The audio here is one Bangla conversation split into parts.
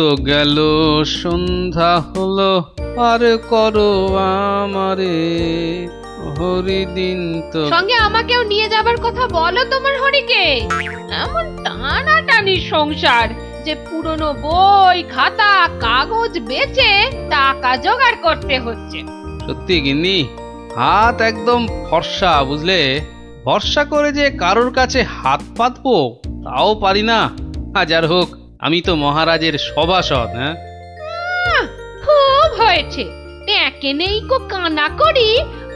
তো গেল সন্ধ্যা হলো, আর করো আমারে হরিদিন তো। সঙ্গে আমাকেও নিয়ে যাবার কথা বলো তোমার হরিকে। এমন টানাটানির সংসার যে পুরনো বই খাতা কাগজ বেচে টাকা জোগাড় করতে হচ্ছে। সত্যি গিন্নি, হাত একদম ফর্সা, বুঝলে? ভরসা করে যে কারোর কাছে হাত পাতবো তাও পারি না। হাজার হোক আমি তো মহারাজের সভাসদ। হ্যাঁ, খুব হয়েছে। একে নেই কো কানা করি,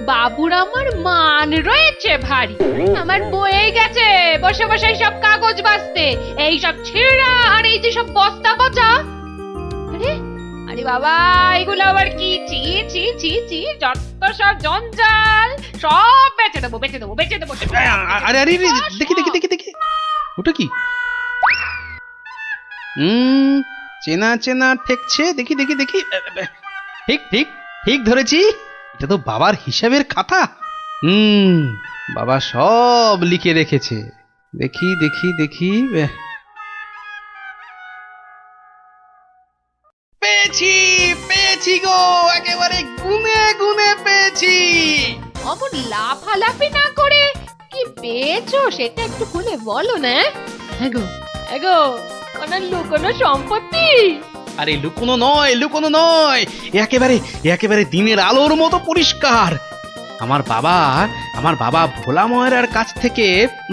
বাবুর আমার মান রয়েছে ভারী। আমার বয়ে গেছে বসে বসে সব কাগজ বাঁচতে, এই সব ছেঁড়া আর এই যে সব বস্তা পচা। আরে আরে বাবা, এগুলো আবার কি? ছি ছি ছি ছি, যত সব জঞ্জাল, সব বেচে দেবো বেচে দেবো বেচে দেবো। আরে আরে আরে, দেখি দেখি দেখি দেখি, ওটা কি? চেনা চেনা ঠেকছে, দেখি দেখি দেখি। ঠিক ঠিক ঠিক ধরেছি, এটা তো বাবার হিসাবের খাতা। বাবা সব লিখে রেখেছে। দেখি দেখি দেখি, পেয়েছি পেয়েছি গো, একেবারে গুনে গুনে পেয়েছি। অমন লাফালাফি না করে কি পেয়েছো সেটা একটু খুলে বলো না। এগো এগো, কোনো লুকোনো সম্পত্তি? আরে লুকোনো নয়, লুকোনো নয়, একেবারে একেবারে দিনের আলোর মতো পরিষ্কার। আমার বাবা ভোলা ময়রার কাছ থেকে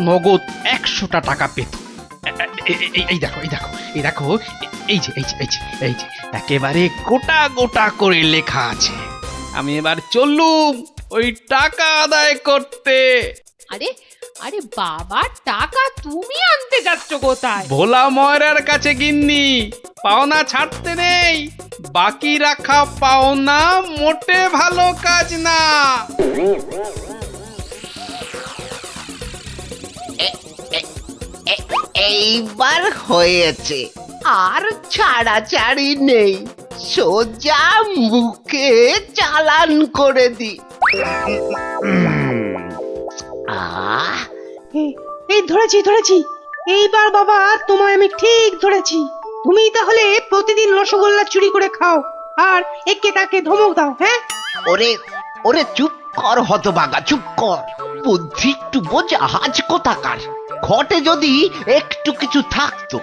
নগদ 100টা টাকা পেত। এই দেখো এই দেখো এই দেখো, এই যে এই যে এই যে এই যে একেবারে গোটা গোটা করে লেখা আছে। আমি এবার চললুম ওই টাকা আদায় করতে। আরে আরে বাবা, টাকা তুমি আনতে যাচ্ছ কোথায়? ভোলা ময়রার কাছে গিন্নি, পাওনা ছাড়তে নেই। বাকি রাখা পাওনা মোটে ভালো কাজ না। এইবার হয়েছে, আর ছাড়াছাড়ি নেই, সোজা মুখে চালান করে দি। আহ এই ধরেছি ধরেছি, এইবার বাবা তোমায় আমি ঠিক ধরেছি। তুমি তাহলে প্রতিদিন রসগোল্লা চুরি করে খাও আর একে তাকে ধমক দাও। হ্যাঁ, ওরে ওরে চুপ কর হতভাগা, চুপ কর। বুদ্ধি একটু বোঝ, আজ কোথাকার। ঘটে যদি একটু কিছু থাকতো।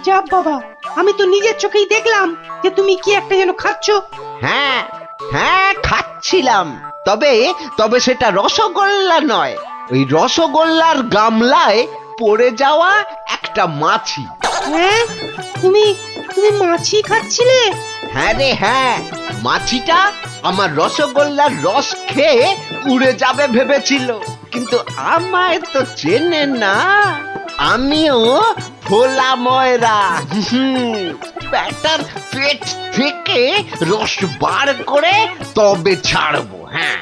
যা বাবা, আমি তো নিজের চোখেই দেখলাম যে তুমি কি একটা যেন খাচ্ছ। হ্যাঁ হ্যাঁ, খাচ্ছিলাম। তবে তবে সেটা রসগোল্লা নয়, ওই রসগোল্লার গামলায় পড়ে যাওয়া একটা মাছি। হ্যাঁ, তুমি তুমি মাছি খাচ্ছিলে? হ্যাঁ রে হ্যাঁ, মাছিটা আমার রসগোল্লার রস খেয়ে উড়ে যাবে ভেবেছিল, কিন্তু আমায় তো চেনে না। আমিও ভোলা ময়রা। ব্যাটার পেট থেকে রস বার করে তবে ছাড়বো। হ্যাঁ,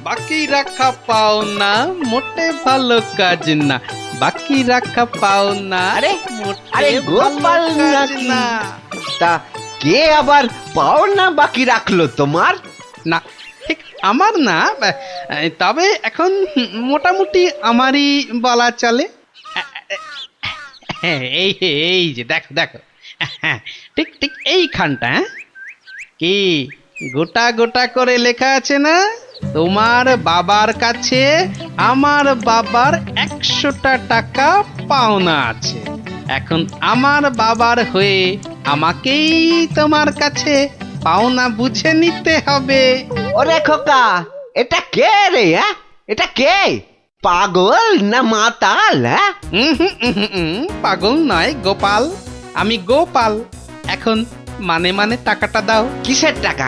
বাকি রাখা পাওনা মোটে ভালো কাজ না। বাকি রাখা পাওনা আরে মোটে আরে গোপাল ভালো কাজ নাকি? না। তা কে আবার পাওনা বাকি রাখলো তোমার? না, ঠিক আমার না, তবে এখন মোটামুটি আমারই বলা চলে। এই এই যে দেখো দেখো, ঠিক ঠিক এইখানটা। কি গোটা গোটা করে লেখা আছে না? তোমার বাবার কাছে আমার বাবার 100টা টাকা পাওনা আছে। এখন আমার বাবার হয়ে আমাকেই তোমার কাছে পাওনা বুঝে নিতে হবে। ওরে খোকা, এটা কে রে? হ্যাঁ, এটা কে? পাগল না মাতাল? হ্যাঁ, পাগল নয় গোপাল, আমি গোপাল। এখন মানে মানে টাকাটা দাও। কিসের টাকা?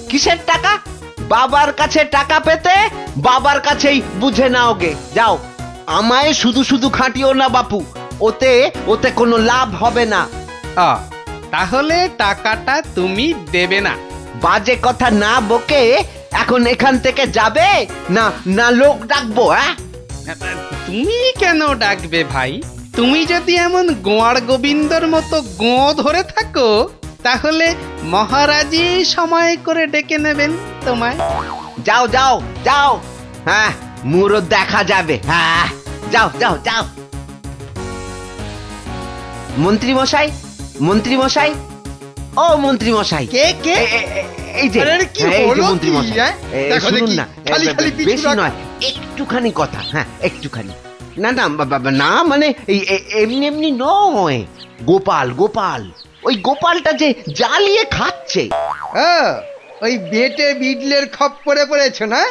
কিসের টাকা? বাবার কাছে টাকা পেতে বাবার কাছেই বুঝে নাও গে। যাও, আমায় শুধু শুধু খাটিও না বাপু, ওতে ওতে কোনো লাভ হবে না। তাহলে টাকাটা তুমি দেবে না? বাজে কথা না বকে এখন এখান থেকে যাবে না না লোক ডাকবো? হ্যাঁ, তুমি কেন ডাকবে ভাই? তুমি যদি এমন গোয়ার গোবিন্দর মতো গোঁ ধরে থাকো তাহলে মহারাজই সময় করে ডেকে নেবেন তোমায়। যাও যাও যাও। হ্যাঁ, মুরো দেখা যাবে। হ্যাঁ, যাও যাও যাও। মন্ত্রী মশাই, মন্ত্রী মশাই, ও মন্ত্রী মশাই কে কে এই যে আরে কি হ্যাঁ, এই যে হলো মন্ত্রী কি, মশাই হ্যাঁ? দেখো শুনুন দেখি, না খালি খালি পিছু বেশি রাখ। নয় একটুখানি কথা, হ্যাঁ একটুখানি। না না না মানে এই এমনি এমনি নয়, গোপাল গোপাল ওই গোপালটা যে জ্বালিয়ে খাচ্ছে। ওই বেটে বিডলের খপ্পরে পড়েছো না?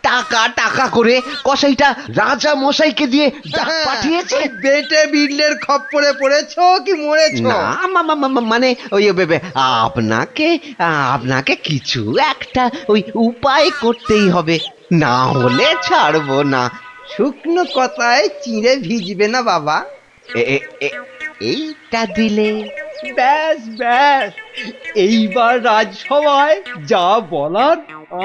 টাকা টাকা করে কসাইটা রাজা মশাইকে দিয়ে ডাক হ্যাঁ, পাঠিয়েছে। ওই বেটে বিডলের খপ্পরে পড়েছো কি মরেছো? না মানে ওই আপনাকে আপনাকে কিছু একটা ওই উপায় করতেই হবে, না হলে ছাড়বো না। শুকনো কথায় চিঁড়ে ভিজবে না বাবা। এইটা দিলে ব্যাস ব্যাস, এইবার রাজসভায় যা বলার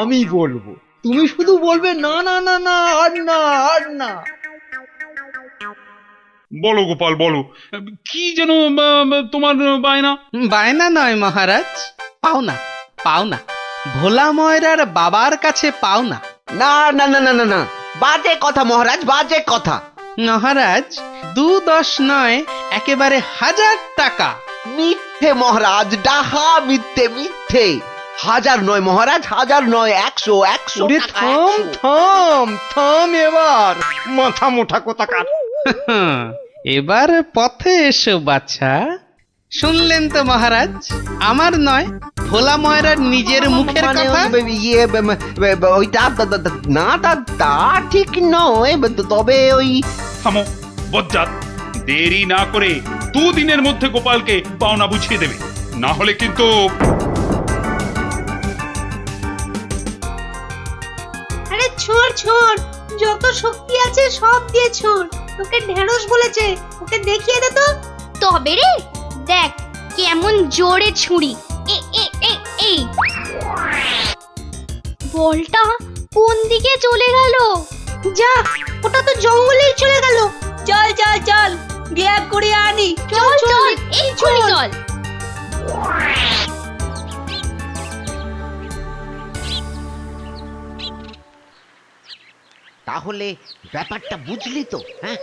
আমি বলবো, তুমি শুধু বলবে না না না না আর না আর না। বলো গোপাল বলো, কি যেন তোমার বায়না? বায়না নয় মহারাজ, পাওনা পাওনা, ভোলা ময়রার বাবার কাছে পাওনা। না না না না না না, বাজে কথা মহারাজ, বাজে কথা। মহারাজ 2-10 নয়, একেবারে 1000 টাকা। মিথ্যে মহারাজ, ডাহা মিথ্যে মিথ্যে। 1000 নয় মহারাজ, 1000 নয়, 100 100 ওরে টাকা, থাম 100। থাম থাম, এবার মাথা মোটা কোথাকার। এবার পথে এসো বাছা। শুনলেন তো মহারাজ, আমার নয়, ভোলা ময়রার নিজের মুখের মানে কথা। ওই ইয়ে ওইটা না তা ঠিক নয়, তবে ওই থামো বজ্জাত, দেরি না করে 2 দিনের মধ্যে গোপালকে পাওনা বুঝিয়ে দেবে, না হলে কিন্তু। আরে ছোড় ছোড়, যত শক্তি আছে সব দিয়ে ছোড়। তোকে ঢেঁড়স বলেছে, ওকে দেখিয়ে দে তো। তবে রে দেখ কেমন জোরে ছুরি। এ এ এ এই বলটা কোন দিকে চলে গেল? যা, ওটা তো জঙ্গলেই চলে গেল। চল চল চল, বিয়া করে আনি। চল চল এক্ষুনি চল। তাহলে ব্যাপারটা বুঝলি তো? হ্যাঁ,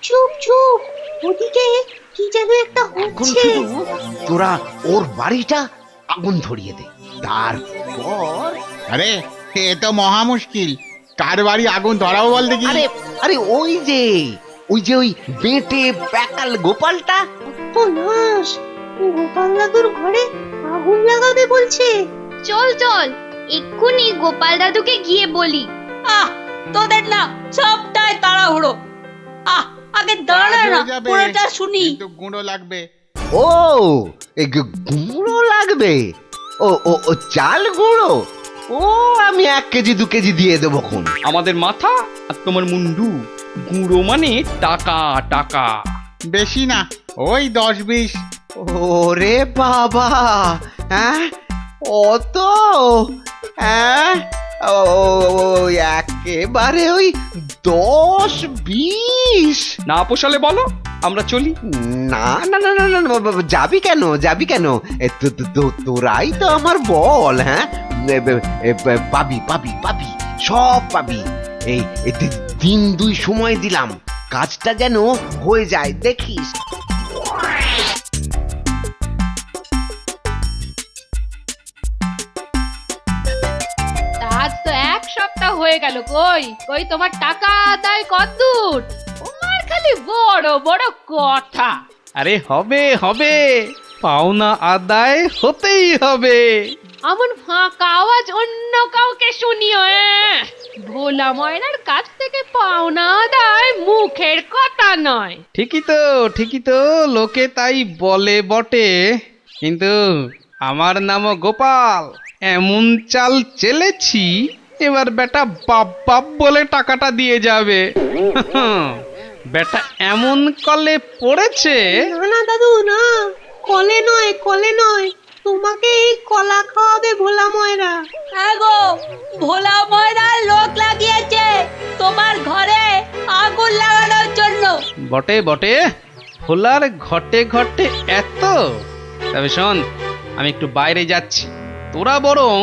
চুপ চুপ, ওদিকে কি যেন একটা এখন হচ্ছে। শুধু তোরা ওর বাড়িটা আগুন ধরিয়ে দে, তারপর আরে এ তো মহা মুশকিল, কার বাড়ি আগুন ধরাবো বল দেখি। আরে আরে ওই যে ওই বেটে প্যাকাল গোপালটা। ও নাশ, গোপাল দাদুর ঘরে আগুন লাগাবে বলছে। চল চল এক্ষুনি গোপাল দাদুকে গিয়ে বলি। আহ, তোদের না সবটাই তাড়াহুড়ো। আগে দাঁড়া কাজ না, হয়ে যাবে, পুরোটা শুনি। কিন্তু গুঁড়ো লাগবে। ও এই গুঁড়ো লাগবে? ও ও ও চাল গুঁড়ো? ও আমি 1 কেজি 2 কেজি দিয়ে দেবো খন। আমাদের মাথা আর তোমার মুন্ডু, গুঁড়ো মানে টাকা টাকা। বেশি না, ওই 10-20। ওরে বাবা, হ্যাঁ অত? হ্যাঁ ও একেবারে ওই 10-20? না পোষালে বলো, আমরা চলি। না না না না না না, যাবি কেন যাবি কেন? তোরাই তো আমার বল, হ্যাঁ পাবি পাবি পাবি, সব পাবি। এই 1-2 সময় দিলাম, কাজটা যেন হয়ে যায় দেখিস। আজ তো 1 সপ্তাহ হয়ে গেল, কই কই তোমার টাকা আদায় কতদূর? তোমার খালি বড় বড় কথা। আরে হবে হবে, পাওনা আদায় হতেই হবে। এমন ফাঁকা আওয়াজ অন্য কাউকে শুনিও। ভোলা ময়নার কাছ থেকে পাওনা আদায় মুখের কথা নয়। ঠিকই তো, লোকে তাই বলে বটে, কিন্তু আমার নামও গোপাল। এমন চাল চেলেছি, এবার বেটা বাপ বাপ বলে টাকাটা দিয়ে যাবে। বেটা এমন কলে পড়েছে। না না দাদু না, কলে নয় কলে নয়, তোমাকে এই কলা খাওয়াবে ভোলা ময়রা। গো, ভোলা ময়রার লোক লাগিয়েছে তোমার ঘরে আগুন লাগানোর জন্য। বটে বটে, ভোলার ঘটে ঘটে এত। তবে শোন, আমি একটু বাইরে যাচ্ছি, তোরা বরং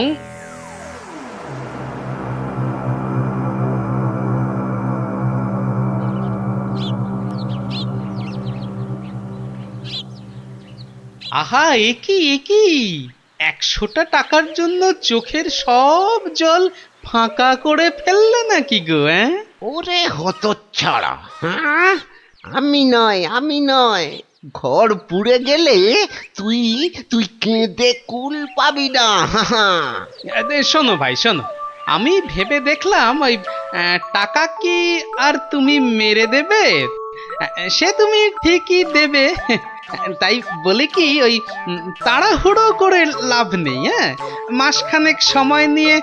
আহা, একি একি 100টা টাকার জন্য চোখের সব জল ফাঁকা করে ফেললে নাকি গো? ওরে হতচ্ছাড়া, হ্যাঁ? আমি নয় ঘর পুড়ে গেলে তুই তুই কেঁদে কুল পাবি না। শোনো ভাই শোনো, আমি ভেবে দেখলাম ওই টাকা কি আর তুমি মেরে দেবে? সে তুমি ঠিকই দেবে, তাই বলে কি ওই তাড়াহুড়ো করে লাভ নেই। মাসখানেক সময় নিয়ে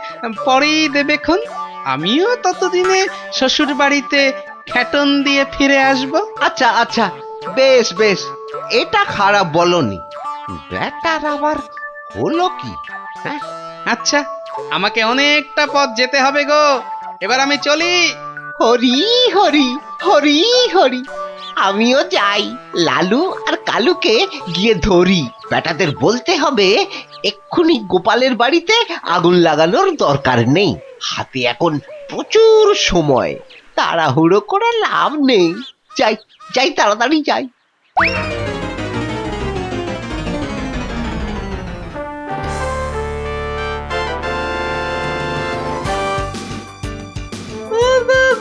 পরেই দেবেক্ষণ। আমিও ততদিনে শ্বশুর বাড়িতে খ্যাটন দিয়ে ফিরে আসব। আচ্ছা আচ্ছা, বেশ বেশ, এটা খারাপ বলনি। ব্যাটার আবার হলো কি? হ্যাঁ, আচ্ছা, আমাকে অনেকটা পথ যেতে হবে গো, এবার আমি চলি। হরি হরি হরি হরি, আমিও যাই। লালু আর কালুকে গিয়ে ধরি। বেটাদের বলতে হবে এক্ষুনি গোপালের বাড়িতে আগুন লাগানোর দরকার নেই, হাতে এখন প্রচুর সময়, তাড়াহুড়ো করে লাভ নেই। যাই যাই, তাড়াতাড়ি যাই।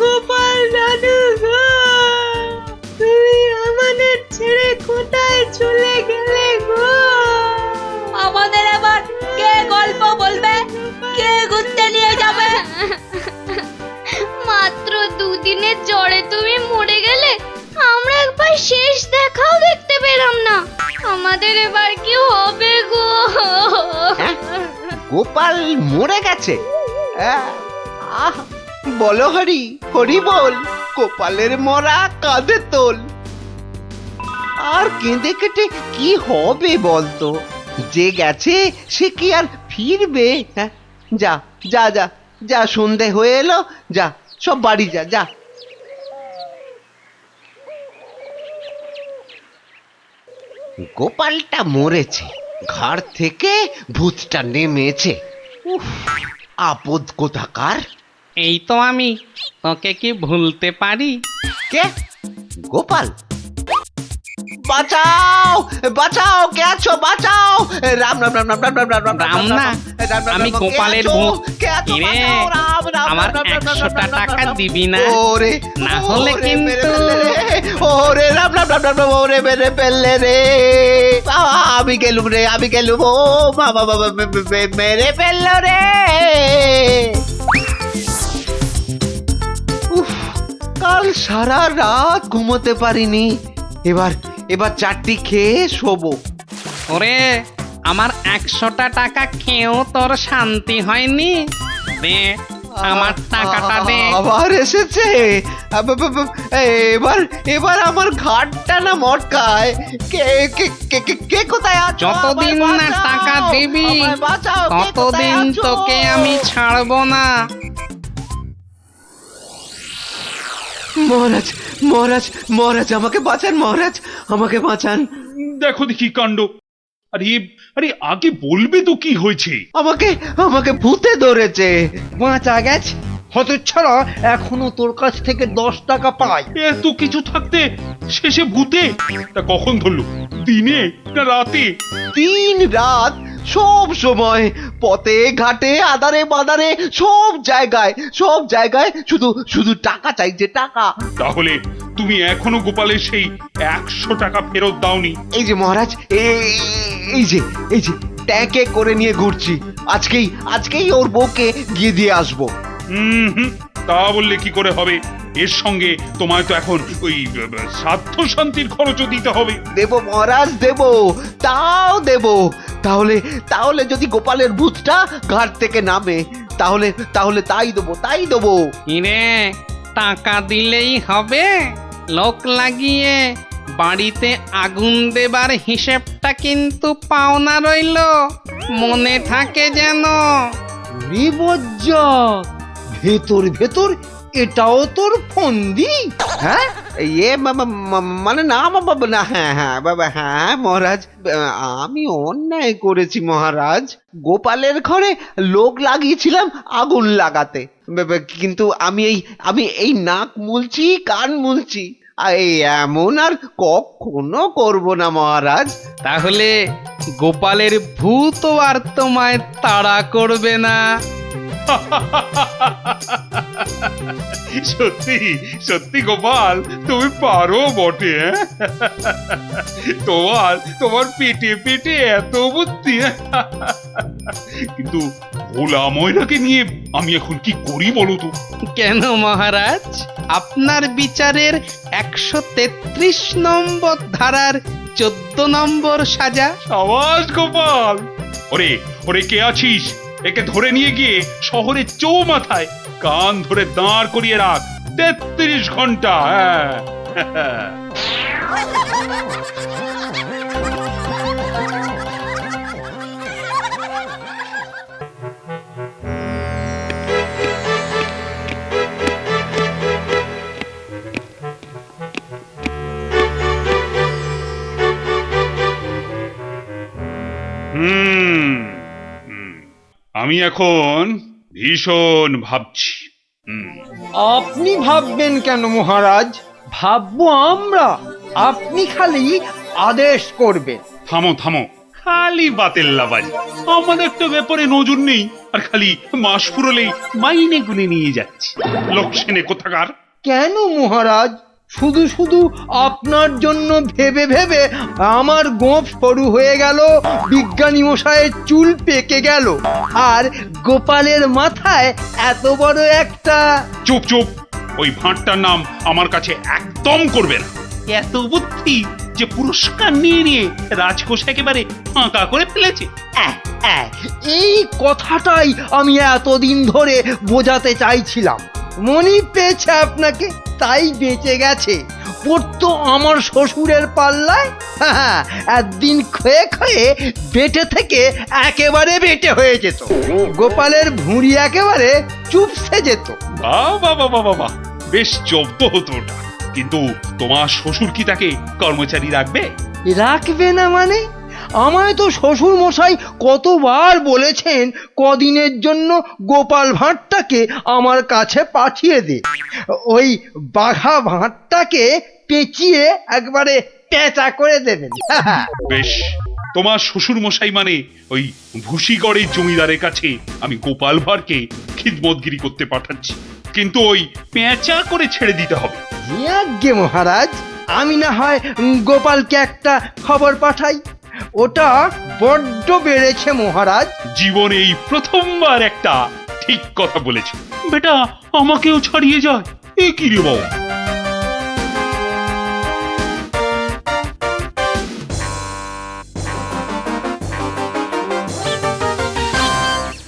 গোপাল দাদু গো, তুমি আমাদের ছেড়ে কোথায় চলে গেলে গো? আমাদের এবার কে গল্প বলবে, কে ঘুরতে নিয়ে যাবে? মাত্র দুদিনের জ্বরে তুমি মরে গেলে, আমরা একবার শেষ দেখাও দেখতে পেলাম না। আমাদের এবার কি হবে গো? গোপাল মরে গেছে? আহ, বলো হরি হরি বল, গোপালের মরা কাঁধে তোল। আর কেঁদে কেটে কি হবে বলতো? যে গেছে সে কি আর ফিরবে? হ্যাঁ, যা যা যা যা, সন্ধে হয়ে এলো, যা সব বাড়ি যা যা। গোপালটা মরেছে, ঘাড় থেকে ভূতটা নেমেছে। উফ, আপদ কোথাকার। এই তো আমি, তোকে কি ভুলতে পারি? কে? গোপাল? বাঁচাও বাঁচাও, কে আছো? বাঁচাও! রাম রাম রাম রাম রাম রাম রাম রাম না, আমি গোপালের ভূত। কিরে, আমার 100টা টাকা দিবি না? ওরে না হলে কিন্তু ওরে রাম রাম রাম রাম, ওরে মেরে ফেললে রে। আমি গেলুম রে, আমি গেলুম। ও বাবা বাবা, মেরে ফেললো রে। উফ, কাল সারা রাত ঘুমোতে পারিনি। এবার চারটি খেয়ে শোবো। ওরে, আমার 100টা টাকা খেয়েও তোর শান্তি হয়নি? দে আমার টাকাটা দে। আবার এসেছে। এবার আমার ঘাটটা না মটকায়। কে কে কে কে কে কোথায় আছো? যতদিন না টাকা দিবি ততদিন তোকে আমি ছাড়বো না। মহারাজ মহারাজ মহারাজ, আমাকে বাঁচান মহারাজ, আমাকে বাঁচান। দেখো দেখি কাণ্ড। আরে আরে, আগে বলবে তো কি হয়েছে? আমাকে ভূতে ধরেছে। বাঁচা গেছে হতচ্ছাড়া, এখনো তোর কাছ থেকে 10 টাকা পাই। এত কিছু থাকতে শেষে ভূতে? তা কখন ধরলো? দিনে না রাতে? 3 রাত, সব সময়, পথে ঘাটে আদারে বাদারে, সব জায়গায় শুধু শুধু টাকা চাইছে, টাকা। তাহলে তুমি এখনো গোপালের সেই 100 টাকা ফেরত দাওনি? এই যে মহারাজ, এই যে ট্যাঁকে করে নিয়ে ঘুরছি। আজকেই ওর বউকে গিয়ে দিয়ে আসবো। হুম, তা বললে কি করে হবে? এর সঙ্গে তোমায় তো এখন ওই স্বার্থ শান্তির খরচও দিতে হবে। দেব মহারাজ, দেব, তাও দেব। তাহলে যদি গোপালের ভূতটা ঘাট থেকে নামে, তাহলে তাই দেবো। কিরে, টাকা দিলেই হবে? লোক লাগিয়ে বাড়িতে আগুন দেবার হিসেবটা কিন্তু পাওনা রইল, মনে থাকে যেন। বিপজ্জক, ভেতর এটাও তোর ফন্দি? হ্যাঁ, মানে না বাবা, না, হ্যাঁ বাবা, হ্যাঁ মহারাজ, আমি অন্যায় করেছি মহারাজ। গোপালের ঘরে লোক লাগিয়েছিলাম আগুন লাগাতে, কিন্তু আমি এই নাক মুলছি, কান মুলছি, এই এমন আর কখনো করব না মহারাজ। তাহলে গোপালের ভূত আর তোমায় তাড়া করবে না। সত্যি সত্যি গোপাল, তুমি পারো বটে। তোমার পেটে পেটে এত বুদ্ধি। কিন্তু ভোলা ময়নাকে নিয়ে আমি এখন কি করি বলো তো? কেন মহারাজ, আপনার বিচারের 133 নম্বর ধারার 14 নম্বর সাজা। সাবাস গোপাল। ওরে ওরে, কে আছিস? একে ধরে নিয়ে গিয়ে শহরের চৌমাথায় কান ধরে দাঁড় করিয়ে রাখ 33 ঘন্টা। হ্যাঁ। হুম হুম, আমি এখন ভীষণ ভাবছি। আপনি ভাববেন কেন মহারাজ? ভাববো আমরা। আপনি খালি আদেশ করবেন। থামো থামো, খালি বাতেল্লাবাজি। আমাদের তো ব্যাপারে নজর নেই, আর খালি মাস ফুরলেই মাইনে গুনে নিয়ে যাচ্ছে। লোকসেনে কোথাকার। কেন মহারাজ? শুধু শুধু আপনার জন্য ভেবে ভেবে আমার গোঁফ সরু হয়ে গেল, বিজ্ঞানী মশাইয়ের চুল পেকে গেল, আর গোপালের মাথায় এত বড় একটা। চুপ চুপ, ওই ভাঁটটার নাম আমার কাছে একদম করবে না। এত বুদ্ধি যে পুরস্কার নিয়ে নিয়ে রাজকোষ একেবারে ফাঁকা করে ফেলেছে। এই কথাটাই আমি এতদিন ধরে বোঝাতে চাইছিলাম। মনি পেয়েছে আপনাকে, তাই বেঁচে গেছে। পড়তো আমার শ্বশুরের পাল্লায়। একদিন ক্ষয়ে ক্ষয়ে বেটে থেকে একেবারে বেটে হয়ে যেত। গোপালের ভুঁড়ি একেবারে চুপসে যেত। বাবা বাবা বাবা, বেশ জব্দ হতো ওটা। কিন্তু তোমার শ্বশুর কি তাকে কর্মচারী রাখবে? রাখবে না মানে? আমায় তো শ্বশুর মশাই কতবার বলেছেন কদিনের জন্য গোপাল ভাঁড়টাকে আমার কাছে পাঠিয়ে দে। ওই বাঘা ভাঁড়টাকে পেঁচিয়ে একবারে পেঁচা করে দেবেন। বেশ, তোমার শ্বশুর মশাই মানে ওই ভুসিগড়ের জমিদারের কাছে আমি গোপাল ভাঁড়কে খিদমতগিরি করতে পাঠাচ্ছি। কিন্তু ওই পেঁচা করে ছেড়ে দিতে হবে। আজ্ঞে মহারাজ, আমি না হয় গোপালকে একটা খবর পাঠাই। ওটা বড্ড বেড়েছে মহারাজ। জীবনে এই প্রথমবার একটা ঠিক কথা বলেছে। বেটা আমাকেও ছাড়িয়ে যায়, এ কি রে বাবা?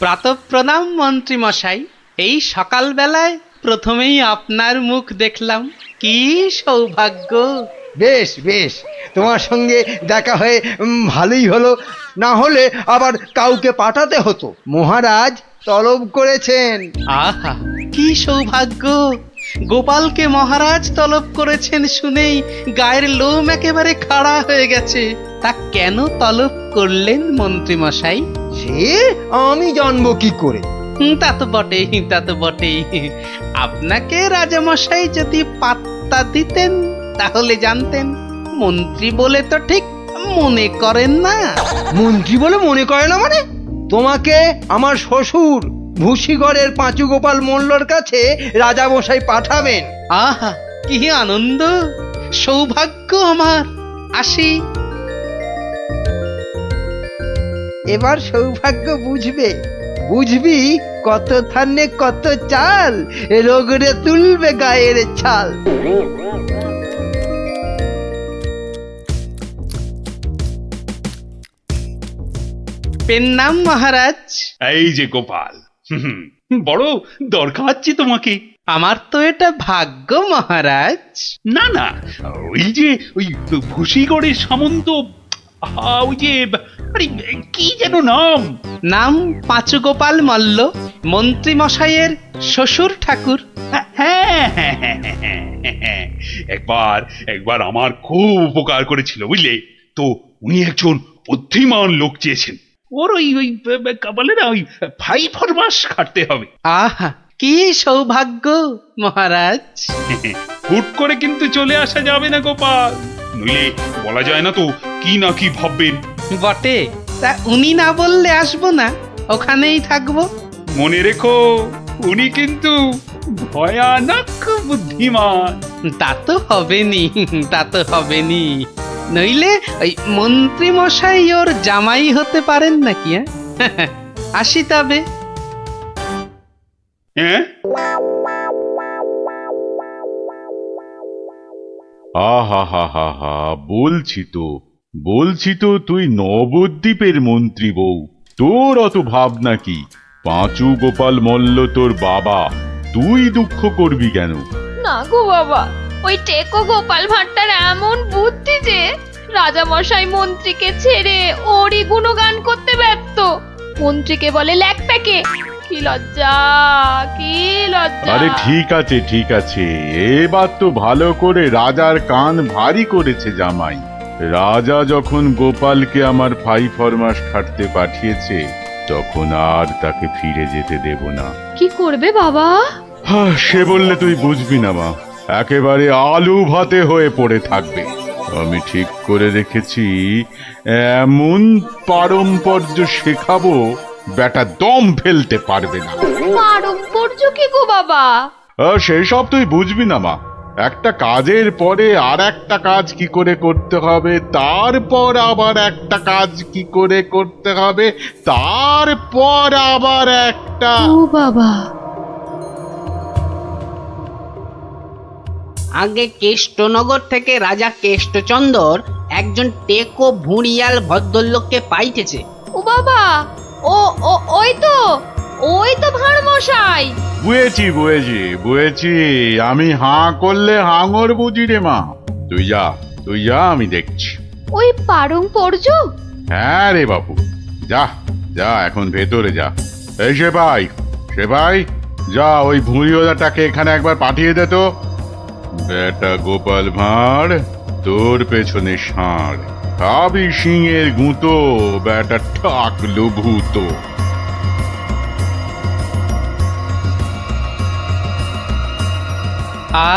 প্রাতঃপ্রণাম মন্ত্রী মশাই। এই সকালবেলায় প্রথমেই আপনার মুখ দেখলাম, কি সৌভাগ্য। বেশ বেশ, তোমার সঙ্গে দেখা হয়ে ভালোই হলো। না হলে আবার কাউকে পাঠাতে হতো। মহারাজ তলব করেছেন। আহা, কি সৌভাগ্য। গোপালকে মহারাজ তলব করেছেন শুনেই গায়ের লোম একেবারে খাড়া হয়ে গেছে। তা কেন তলব করলেন মন্ত্রী মশাই? সে আমি জানবো কি করে? তা তো বটেই, তা তো বটেই। আপনাকে রাজামশাই যদি পাত্তা দিতেন তাহলে জানতেন। মন্ত্রী বলে তো ঠিক মনে করেন না। মন্ত্রী বলে মনে করে না মানে? তোমাকে আমার শ্বশুর ভুসিগড়ের পাঁচু গোপাল মোল্লর কাছে রাজামশাই পাঠাবেন। আহা, কি আনন্দ, সৌভাগ্য আমার। আসি। এবার সৌভাগ্য বুঝবে। বুঝবি কত ধানে কত চাল, রোগরে তুলবে গায়ের ছাল। পেন নাম মহারাজ। এই যে গোপাল, বড় দরকার জি তোমাকে। আমার তো এটা ভাগ্য মহারাজ। না না, ওই যে ওই ভুসিগড়ের সামন্ত, ওই যে আরে কি যেন নাম? নাম পাঁচু গোপাল মল্ল, মন্ত্রী মশাইয়ের শ্বশুর ঠাকুর। হ্যাঁ, একবার আমার খুব উপকার করেছিল বুঝলে তো। উনি একজন বুদ্ধিমান লোক চেয়েছেন। ওর ওই কপালে না ওই 5 মাস খাটতে হবে। আহা, কি সৌভাগ্য মহারাজ। হুট করে কিন্তু চলে আসা যাবে না গোপাল, নইলে বলা যায় না তো কি না কি ভাববেন। বটে, তা উনি না বললে আসবো না, ওখানেই থাকবো। মনে রেখো, উনি কিন্তু ভয়ানক বুদ্ধিমান। তা তো হবেনি, তা তো হবেনি, নইলে ওই মন্ত্রী মশাই ওর জামাই হতে পারেন নাকি? আসি তবে। হ্যাঁ, আহা হা হা হা, বলছি তো তুই নবদ্বীপের মন্ত্রী বউ, তোর অত ভাবনা কি? পাঁচু গোপাল মল্ল তোর বাবা, তুই দুঃখ করবি কেন? না গো বাবা, ওই টেকো গোপাল ভাঁড়টার এমন বুদ্ধি যে রাজামশাই মন্ত্রীকে ছেড়ে ওরই গুণগান করতে ব্যস্ত। মন্ত্রীকে বলে ল্যাকপ্যাকে। কি লজ্জা, কি লজ্জা! আরে ঠিক আছে, এবার তো ভালো করে রাজার কান ভারী করেছে জামাই। রাজা যখন গোপালকে আমার ফাই ফরমাস খাটতে পাঠিয়েছে, তখন আর তাকে ফিরে যেতে দেব না। কি করবে বাবা? সে বললে তুই বুঝবি না মা, একেবারে আলু ভাতে হয়ে পড়ে থাকবে। আমি ঠিক করে রেখেছি, এমন পারম্পর্য শেখাবো বেটা দম ফেলতে পারবে না। পারম্পর্য কি গো বাবা? সেসব তুই বুঝবি না মা। একটা কাজের পরে আর একটা কাজ কি করে করতে হবে, তারপর আবার একটা কাজ কি করে করতে হবে, তারপর আবার একটা। ও বাবা! আগে কেষ্টনগর থেকে রাজা কেষ্টচন্দর একজন টেকো ভুঁড়িয়াল ভদ্রলোককে পাইতেছে। ও বাবা, ওই তো ভাঁড় মশাই। বুঝেছি, আমি হাঁ করলে হাঙর বুঝি রে মা। তুই যা, আমি দেখছি। ওই পারম্পর্য? হ্যাঁ রে বাবু, যা এখন ভেতরে যা। এই সেপাই, যা ওই ভুঁড়িওয়ালাটাকে এখানে একবার পাঠিয়ে দে তো। বেটা গোপাল ভাঁড়, তোর পেছনে ষাঁড়, খাবি সিংয়ের গুঁতো, বেটা ঠাকলো ভূত।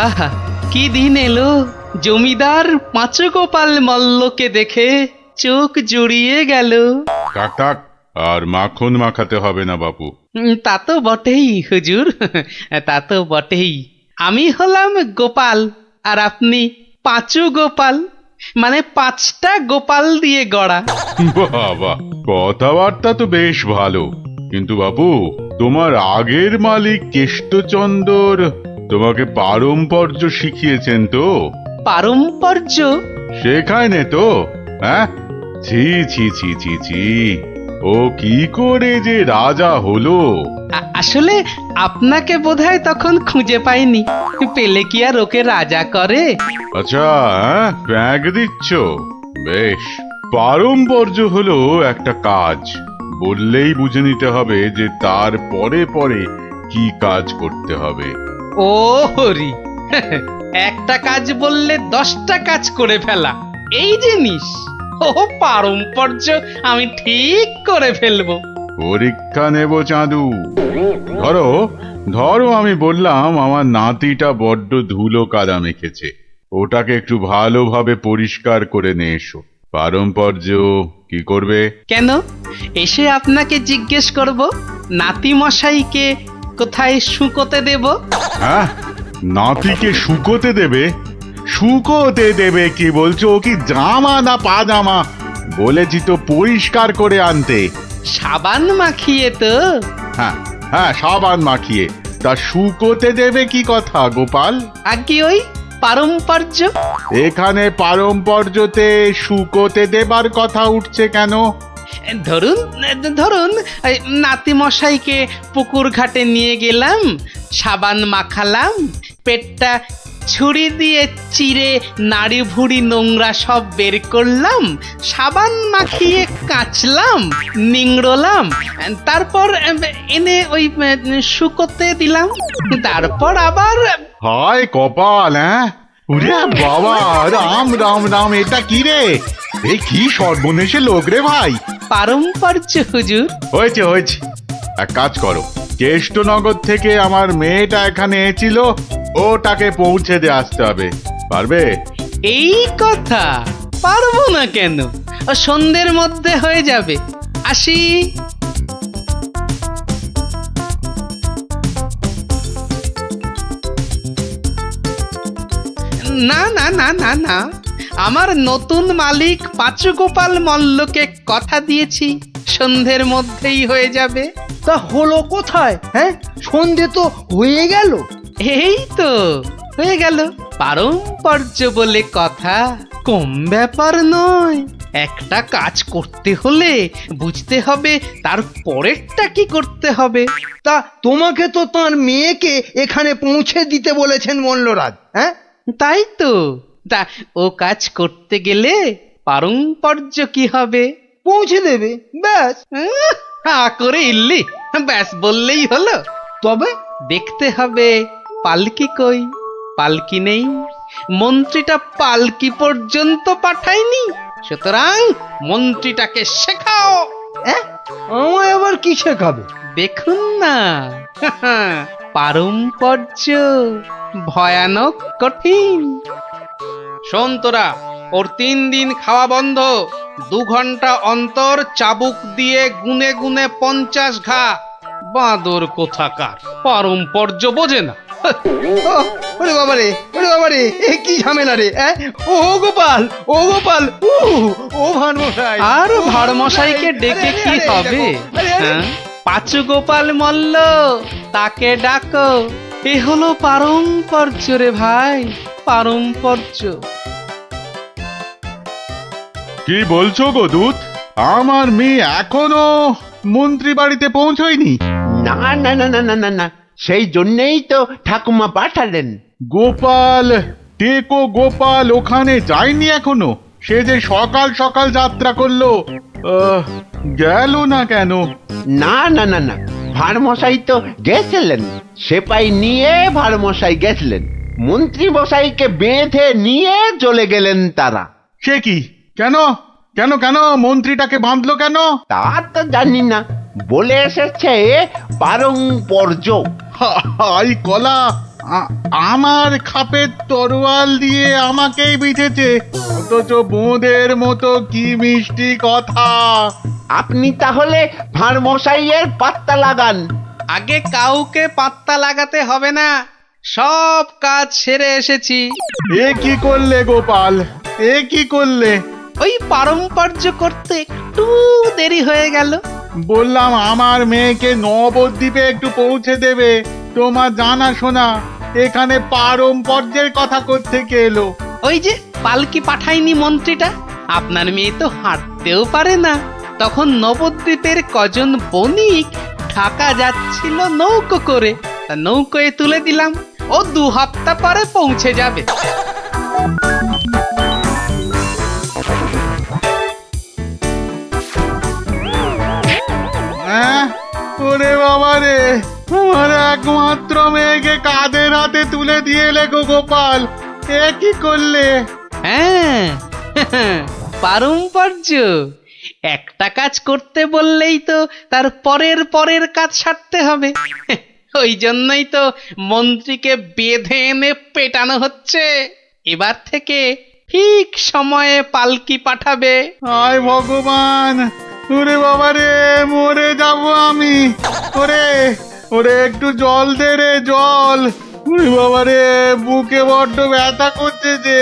আহা, কি দিন এলো! জমিদার পাঁচু গোপাল মল্লকে দেখে চোখ জুড়িয়ে গেল। টাক, আর মাখন মাখাতে হবে না বাপু। তা তো বটেই হুজুর, তা তো বটেই। আমি হলাম গোপাল, আর আপনি পাঁচু গোপাল, মানে 5টা গোপাল দিয়ে গড়া। বাবা, কথাবার্তা তো বেশ ভালো, কিন্তু বাপু, তোমার আগের মালিক কেষ্টচন্দর তোমাকে পারম্পর্য শিখিয়েছেন তো? পারম্পর্য শেখায় নে তো? হ্যাঁ, ছি, ও কি করে যে রাজা হলো? আসলে আপনাকে বোধহয় তখন খুঁজে পাইনি, পেলে কি আর ওকে রাজা করে? আচ্ছা, ব্যাগ দিচ্ছ? বেশ। পারম্পর্য হলো একটা কাজ, বললেই বুঝে নিতে হবে যে তার পরে পরে কি কাজ করতে হবে। ও হরি, একটা কাজ বললে 10টা কাজ করে ফেলা, এই জিনিস। ও পারম্পর্য আমি ঠিক করে ফেলবো। পরীক্ষা নেব চাঁদু। ধরো আমি বললাম আমার নাতিটা বড্ড ধুলো কাদা মেখেছে, ওটাকে একটু ভালোভাবে পরিষ্কার করে নিয়ে এসো। পারম্পর্য কি করবে? কেন, এসে আপনাকে জিজ্ঞেস করব নাতি মশাইকে কোথায় শুকোতে দেব? হ্যাঁ, নাতিকে শুকোতে দেবে? কি বলছো? ও কি জামা না পাজামা? বলেছি তো পরিষ্কার করে আনতে। সাবান মাখিয়ে তো? হ্যাঁ, সাবান মাখিয়ে। তা শুকোতে দেবে কি কথা গোপাল? আগে ওই পারম্পর্য। এখানে পারম্পর্যতে শুকোতে দেবার কথা উঠছে কেন? ধরুন নাতি মশাইকে পুকুর ঘাটে নিয়ে গেলাম, সাবান মাখালাম, পেটটা ছুরি দিয়ে চিরে নাড়ি ভুড়ি নোংরা সব বের করলাম, সাবান মাখিয়ে কাচলাম, নিংড়লাম, তারপর এনে ওই শুকোতে দিলাম, তারপর আবার। হায় কপাল! ওরে বাবা, রাম, এটা কি রে? এই কি সর্বনেশে লোক রে ভাই! পারম্পর্য হুজুর। হয়েছে, এক কাজ করো, কেষ্টনগর থেকে আমার মেয়েটা এখানে এসেছিল, ওটাকে পৌঁছে দিয়ে আসতে হবে, পারবে? এই কথা, পারবো না কেন? ও সন্ধ্যের মধ্যে হয়ে যাবে। আসি। না না না না না, আমার নতুন মালিক পাঁচু গোপাল মল্লকে কথা দিয়েছি সন্ধ্যের মধ্যেই হয়ে যাবে। তা হলো কোথায়? হ্যাঁ, সন্ধে তো হয়ে গেল। এই তো হয়ে গেল। পারম্পর্য বলে কথা, কম ব্যাপার নয়। একটা কাজ করতে হলে বুঝতে হবে তার পরেরটা কি করতে হবে। তা তোমাকে তো তার মেয়েকে এখানে পৌঁছে দিতে বলেছেন মল্লরাজ। হ্যাঁ, তাই তো। তা ও কাজ করতে গেলে পারম্পর্য কি হবে? পৌঁছে দেবে, ব্যাস। হা করে ইল্লি, ব্যাস বললেই হলো। তবে দেখতে হবে পালকি কই। পালকি নেই, মন্ত্রীটা পালকি পর্যন্ত পাঠায়নি। সুতরাং মন্ত্রীটাকে শেখাও। আমায় আবার কি শেখাবে? দেখুন না, পারম্পর্য ভয়ানক কঠিন। শোন তোরা, ওর 3 দিন খাওয়া বন্ধ। 2 ঘন্টা অন্তর চাবুক দিয়ে গুনে গুনে 50 ঘা। বাঁদর কোথাকার, পারম্পর্য বোঝে না। ওরে বাবারে, ওরে বাবারে, এ কি ঝামেলা রে! ও গোপাল, ও গোপাল, ও ভানমশাই। আর ভাড়মশাইকে ডেকে কি হবে? হ্যাঁ, পাঁচু গোপাল মল্ল, তাকে ডাকো। এ হলো পারম্পর্য রে ভাই, পারম্পর্য। কি বলছো গো দূত? আমার মেয়ে এখনো মন্ত্রী বাড়িতে পৌঁছয়নি? না না না না না না না, সেই জন্যেই তো ঠাকুমা পাঠালেন। গোপাল, টেকো গোপাল ওখানে যায়নি এখনো? সে যে সকাল সকাল যাত্রা করলো, গেল না কেন? না না না না, ভাড়মশাই তো গেছিলেন। সেপাই নিয়ে ভাড়মশাই গেছিলেন, মন্ত্রী মশাইকে বেঁধে নিয়ে চলে গেলেন তারা। সে কি? কেন কেন কেন মন্ত্রীটাকে বাঁধলো কেন? তা তো জানি না, বলে এসেছে পারম্পর্য। হাই কলা, আমার খাপের তরোয়াল দিয়ে আমাকেই বিঁধেছে, অথচ বোঁদের মতো কি মিষ্টি কথা। আপনি তাহলে ভাড়মশাইয়ের পাত্তা লাগান। আগে কাউকে পাত্তা লাগাতে হবে না, সব কাজ সেরে এসেছি। এ কি করলে গোপাল, এ কি করলে? ওই পারম্পর্য করতে একটু দেরি হয়ে গেল। বললাম আমার মেয়েকে নবদ্বীপে একটু পৌঁছে দেবে, তোমার জানা শোনা এখানে পারম্পর্যের কথা কোত্থেকে এলো? ওই যে পালকি পাঠায়নি মন্ত্রীটা, আপনার মেয়ে তো হাঁটতেও পারে না। তখন নবদ্বীপের কজন বণিক ঢাকা যাচ্ছিল নৌকো করে, তা নৌকোয় তুলে দিলাম। ও 2 হপ্তা পরে পৌঁছে যাবে। ওরে বাবা রে, আমার একমাত্র মেয়েকে কাদের হাতে তুলে দিয়ে এলে গো গোপাল, এ কি করলে? হ্যাঁ, পারম্পর্য। একটা কাজ করতে বললেই তো তার পরের কাজ সারতে হবে। ওই জন্যই তো মন্ত্রীকে বেঁধে এনে পেটানো হচ্ছে। এবার থেকে ঠিক সময়ে পালকি পাঠাবে। হায় ভগবান, ওরে বাবা রে, মরে যাব আমি। ওরে ওরে, একটু জল দে রে, জল। ওরে বাবা রে, বুকে বড্ড ব্যথা করছে যে।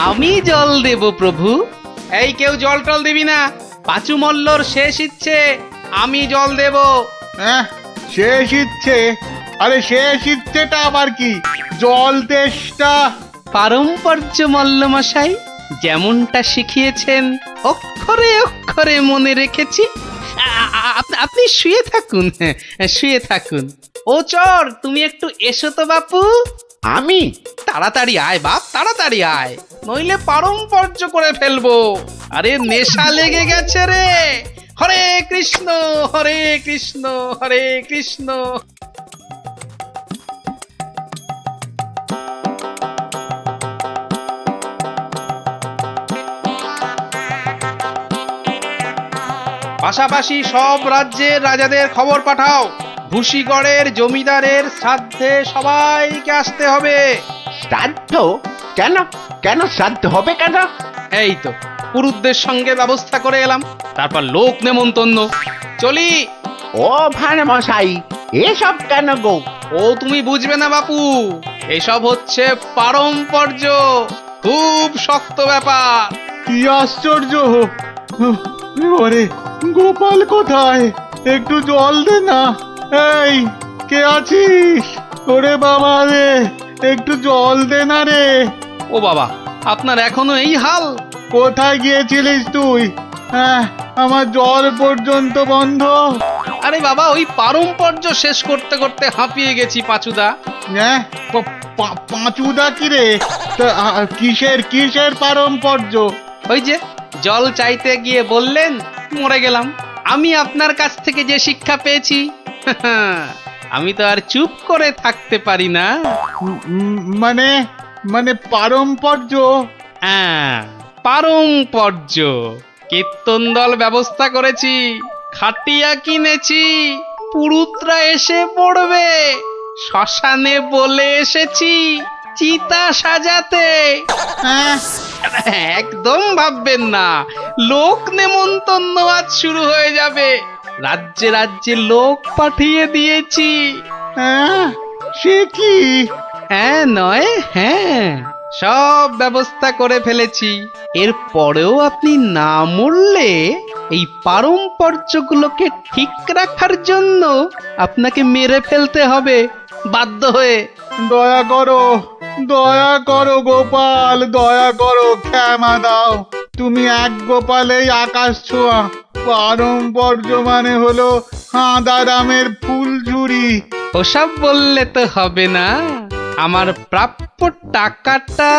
আমি জল দেব প্রভু। এই কেউ জল টল দিবি না, পাঁচু মল্লর শেষ ইচ্ছে, আমি জল দেব। হ্যাঁ, শেষ ইচ্ছে? আরে শেষ ইচ্ছেটা আবার কি? জল তেষ্টা। পারম্পর্য মল্লমশাই, যেমনটা শিখিয়েছেন অক্ষরে অক্ষরে মনে রেখেছি। আপনি শুয়ে থাকুন, শুয়ে থাকুন। ও চর, তুমি একটু এসো তো বাপু। আমি? তাড়াতাড়ি আয় বাপ, তাড়াতাড়ি আয়, নইলে পারম্পর্য করে ফেলবো। আরে নেশা লেগে গেছে রে। হরে কৃষ্ণ, হরে কৃষ্ণ, হরে কৃষ্ণ। পাশাপাশি সব রাজ্যের রাজাদের খবর পাঠাও, ভুসিগড়ের জমিদারের শ্রাদ্ধে সবাইকে আসতে হবে। শ্রাদ্ধ? কেন কেন শ্রাদ্ধ হবে কেন? এই তো পুরুতদের সঙ্গে ব্যবস্থা করে এলাম, তারপর লোক নেমন্তন্ন। চলি। ও ভান মশাই, এসব কেন গো? ও তুমি বুঝবে না বাপু, এসব হচ্ছে পারম্পর্য, খুব শক্ত ব্যাপার। কি আশ্চর্য! ওরে গোপাল কোথায়? একটু জল দে না। এই, কে আছিস? ওরে বাবা রে, একটু জল দে না রে। ও বাবা, আপনার এখনো এই হাল? কোথায় গিয়েছিলিস তুই? আমার জল পর্যন্ত বন্ধ। আরে বাবা, ওই পারম্পর্য শেষ করতে করতে হাঁপিয়ে গেছি পাচুদা। হ্যাঁ, পাঁচুদা কি রে? কিসের কিসের পারম্পর্য? ওই যে জল চাইতে গিয়ে বললেন, মরে গেলাম। আমি আপনার কাছ থেকে যে শিক্ষা পেয়েছি, আমি তো আর চুপ করে থাকতে পারি না। মানে মানে পারম্পর্য? হ্যাঁ, পারম্পর্য। কীর্তন দল ব্যবস্থা করেছি, খাটিয়া কিনেছি, পুরুতরা এসে পড়বে। শ্মশানে বলে এসেছি চিতা সাজাতে। একদম ভাববেন না, লোক নেমন্তন্ন আজ শুরু হয়ে যাবে। রাজ্যে রাজ্যে লোক পাঠিয়ে দিয়েছি। সে কি? হ্যাঁ নয় হ্যাঁ, সব ব্যবস্থা করে ফেলেছি। এর পরেও আপনি না মরলে এই পারম্পর্যগুলোকে ঠিক রাখার জন্য আপনাকে মেরে ফেলতে হবে বাধ্য হয়ে। দয়া করো গোপাল, দয়া করো, ক্ষমা দাও। তুমি এক গোপালেই আকাশ ছোঁয়া। পারম্পর্য মানে হলো হাঁদারামের ফুলঝুরি। ওসব বললে তো হবে না, আমার প্রাপ্য টাকাটা।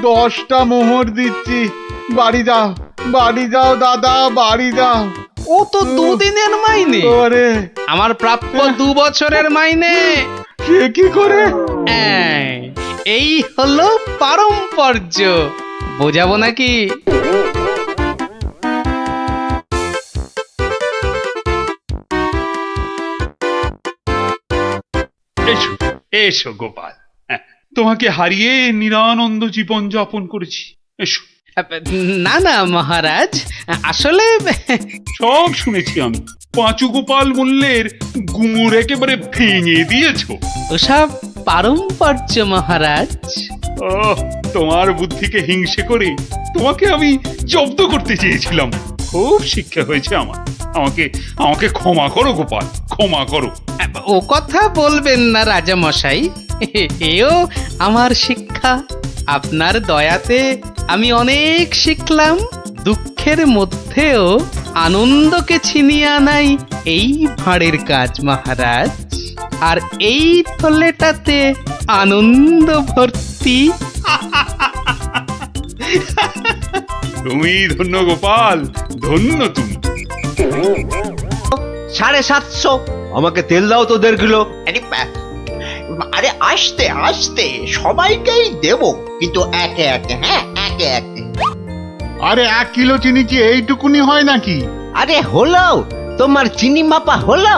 10টা মোহর দিচ্ছি, বাড়ি যাও দাদা, বাড়ি যাও। ও তো 2 দিনের মাইনে। ওরে, আমার প্রাপ্য 2 বছরের মাইনে। সে কি করে? এই হলো পারম্পর্য, বোঝাবো নাকি? এসো এসো গোপাল, তোমাকে হারিয়ে নিরানন্দ জীবন যাপন করেছি। এসো। না না মহারাজ, আসলে সব শুনেছি আমি। পাঁচু গোপাল মূল্যের গুমুর একেবারে ভেঙে দিয়েছো। ওসব পারম্পর্য মহারাজ। তোমার বুদ্ধিকে হিংসে করে তোমাকে আমি জব্দ করতে চেয়েছিলাম। খুব শিক্ষা হয়েছে আমার। আমাকে ক্ষমা করো গোপাল, ক্ষমা করো। ও কথা বলবেন না রাজা মশাই, এও আমার শিক্ষা। আপনার দয়াতে আমি অনেক শিখলাম। দুঃখের মধ্যেও আনন্দকে ছিনিয়ে আনাই এই ভাঁড়ের কাজ মহারাজ। আর এই থলেটাতে আনন্দ ভর্তি। তুমি ধন্য গোপাল, ধন্য তুমি। 750। আমাকে তেল দাও তো 1.5 কিলো। আরে আস্তে আস্তে, সবাইকেই দেব, কিন্তু একে একে। হ্যাঁ, একে একে। আরে 1 কিলো চিনি কি এইটুকুনি হয় নাকি? আরে হলো, তোমার চিনি মাপা হলো।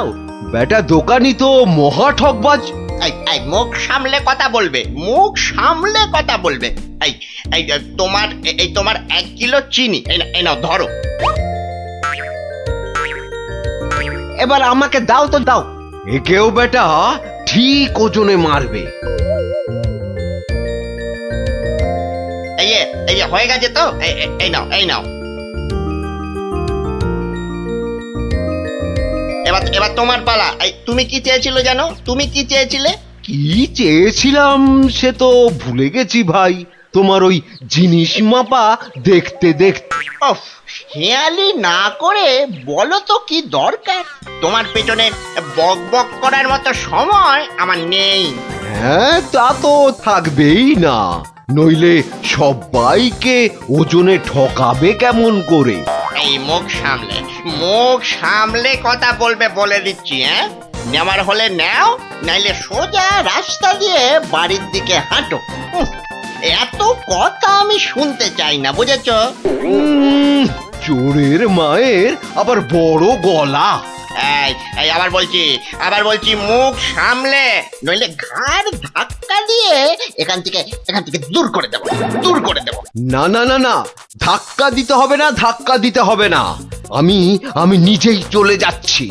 বেটা দোকানি তো মহা ঠকবাজ। এই মুখ সামলে কথা বলবে, মুখ সামলে কথা বলবে। এই তোমার 1 কিলো চিনি, এই নাও ধরো। এবার আমাকে দাও তো দাও। একেও বেটা ঠিক ওজনে মারবে। এই যে হয়ে গেছে তো, এই নাও। এবার তোমার পালা। তুমি কি চেয়েছিলে জানো? তুমি কি চেয়েছিলে? কি চেয়েছিলাম সে তো ভুলে গেছি ভাই। তোমার ওই জিনিস মাপা দেখতে দেখতে। হেয়ালি না করে বলো তো কি দরকার? তোমার পেছনে বক বক করার মতো সময় আমার নেই। হ্যাঁ, তা তো থাকবেই না, নইলে সবাইকে ওজনে ঠকাবে কেমন করে? এই মুখ সামলে কথা বলবে বলে দিচ্ছি। নেওয়ার হলে নাও, নাইলে সোজা রাস্তা দিয়ে বাড়ির দিকে হাঁটো। এত কথা আমি শুনতে চাই না, বুঝেছো? চোরের মায়ের আবার বড় গলা। এই আবার বলছি মুখ সামলে, নইলে ঘাড় ধাক্কা দিয়ে এখান থেকে দূর করে দেবো। না না না না, ধাক্কা দিতে হবে না, আমি নিজেই চলে যাচ্ছি।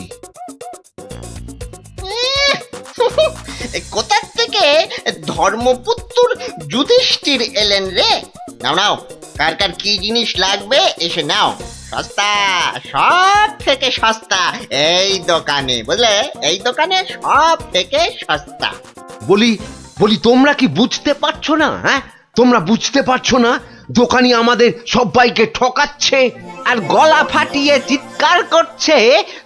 কোথা থেকে ধর্মপুত্র যুধিষ্ঠির এলেন রে? নাও কার কি জিনিস লাগবে এসে নাও, সস্তা, সব থেকে সস্তা এই দোকানে, বুঝলে? এই দোকানে সব থেকে সস্তা। বলি তোমরা কি বুঝতে পারছো না? হ্যাঁ, তোমরা বুঝতে পারছো না দোকানি আমাদের সবাইকে ঠকাচ্ছে আর গলা ফাটিয়ে চিৎকার করছে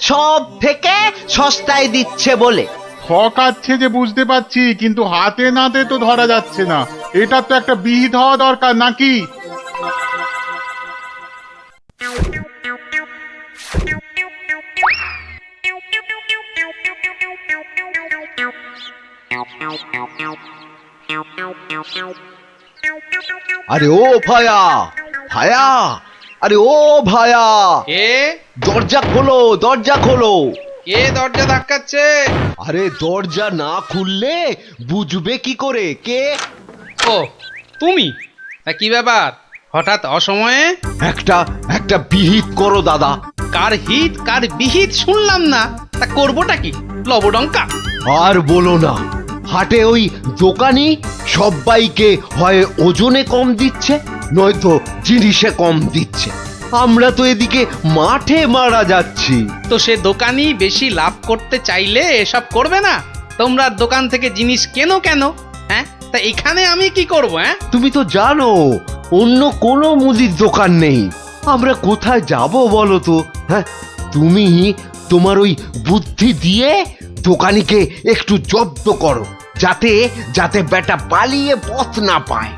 সব থেকে সস্তায় দিচ্ছে বলে। ঠকাচ্ছে যে বুঝতে পারছি, কিন্তু হাতে নাতে তো ধরা যাচ্ছে না। এটার তো একটা বিহিত হওয়া দরকার নাকি? আরে ও ভায়া, আরে ও ভায়া, কে দরজা খোলো। কে দরজা ধাক্কাচ্ছে? আরে দরজা না খুললে বুঝবে কি করে কে? ও তুমি? তা কি ব্যাপার হঠাৎ অসময়ে? একটা বিহিত করো দাদা। কার হিত কার বিহিত শুনলাম না, তা করবোটা কি? লবডঙ্কা? আর বলো না, হাটে ওই দোকানি সবাইকে হয় ওজনে কম দিচ্ছে, নয়তো জিনিসে কম দিচ্ছে। আমরা তো এদিকে মাঠে মারা যাচ্ছি। তো সে দোকানি বেশি লাভ করতে চাইলে এসব করবে না? তোমরা দোকান থেকে জিনিস কেন? হ্যাঁ, তা এখানে আমি কি করব? হ্যাঁ, তুমি তো জানো অন্য কোনো মুদির দোকান নেই, আমরা কোথায় যাব বলো তো? হ্যাঁ, তুমি তোমার ওই বুদ্ধি দিয়ে দোকানিকে একটু জব্দ করো, যাতে বেটা পালিয়ে পথ না পায়।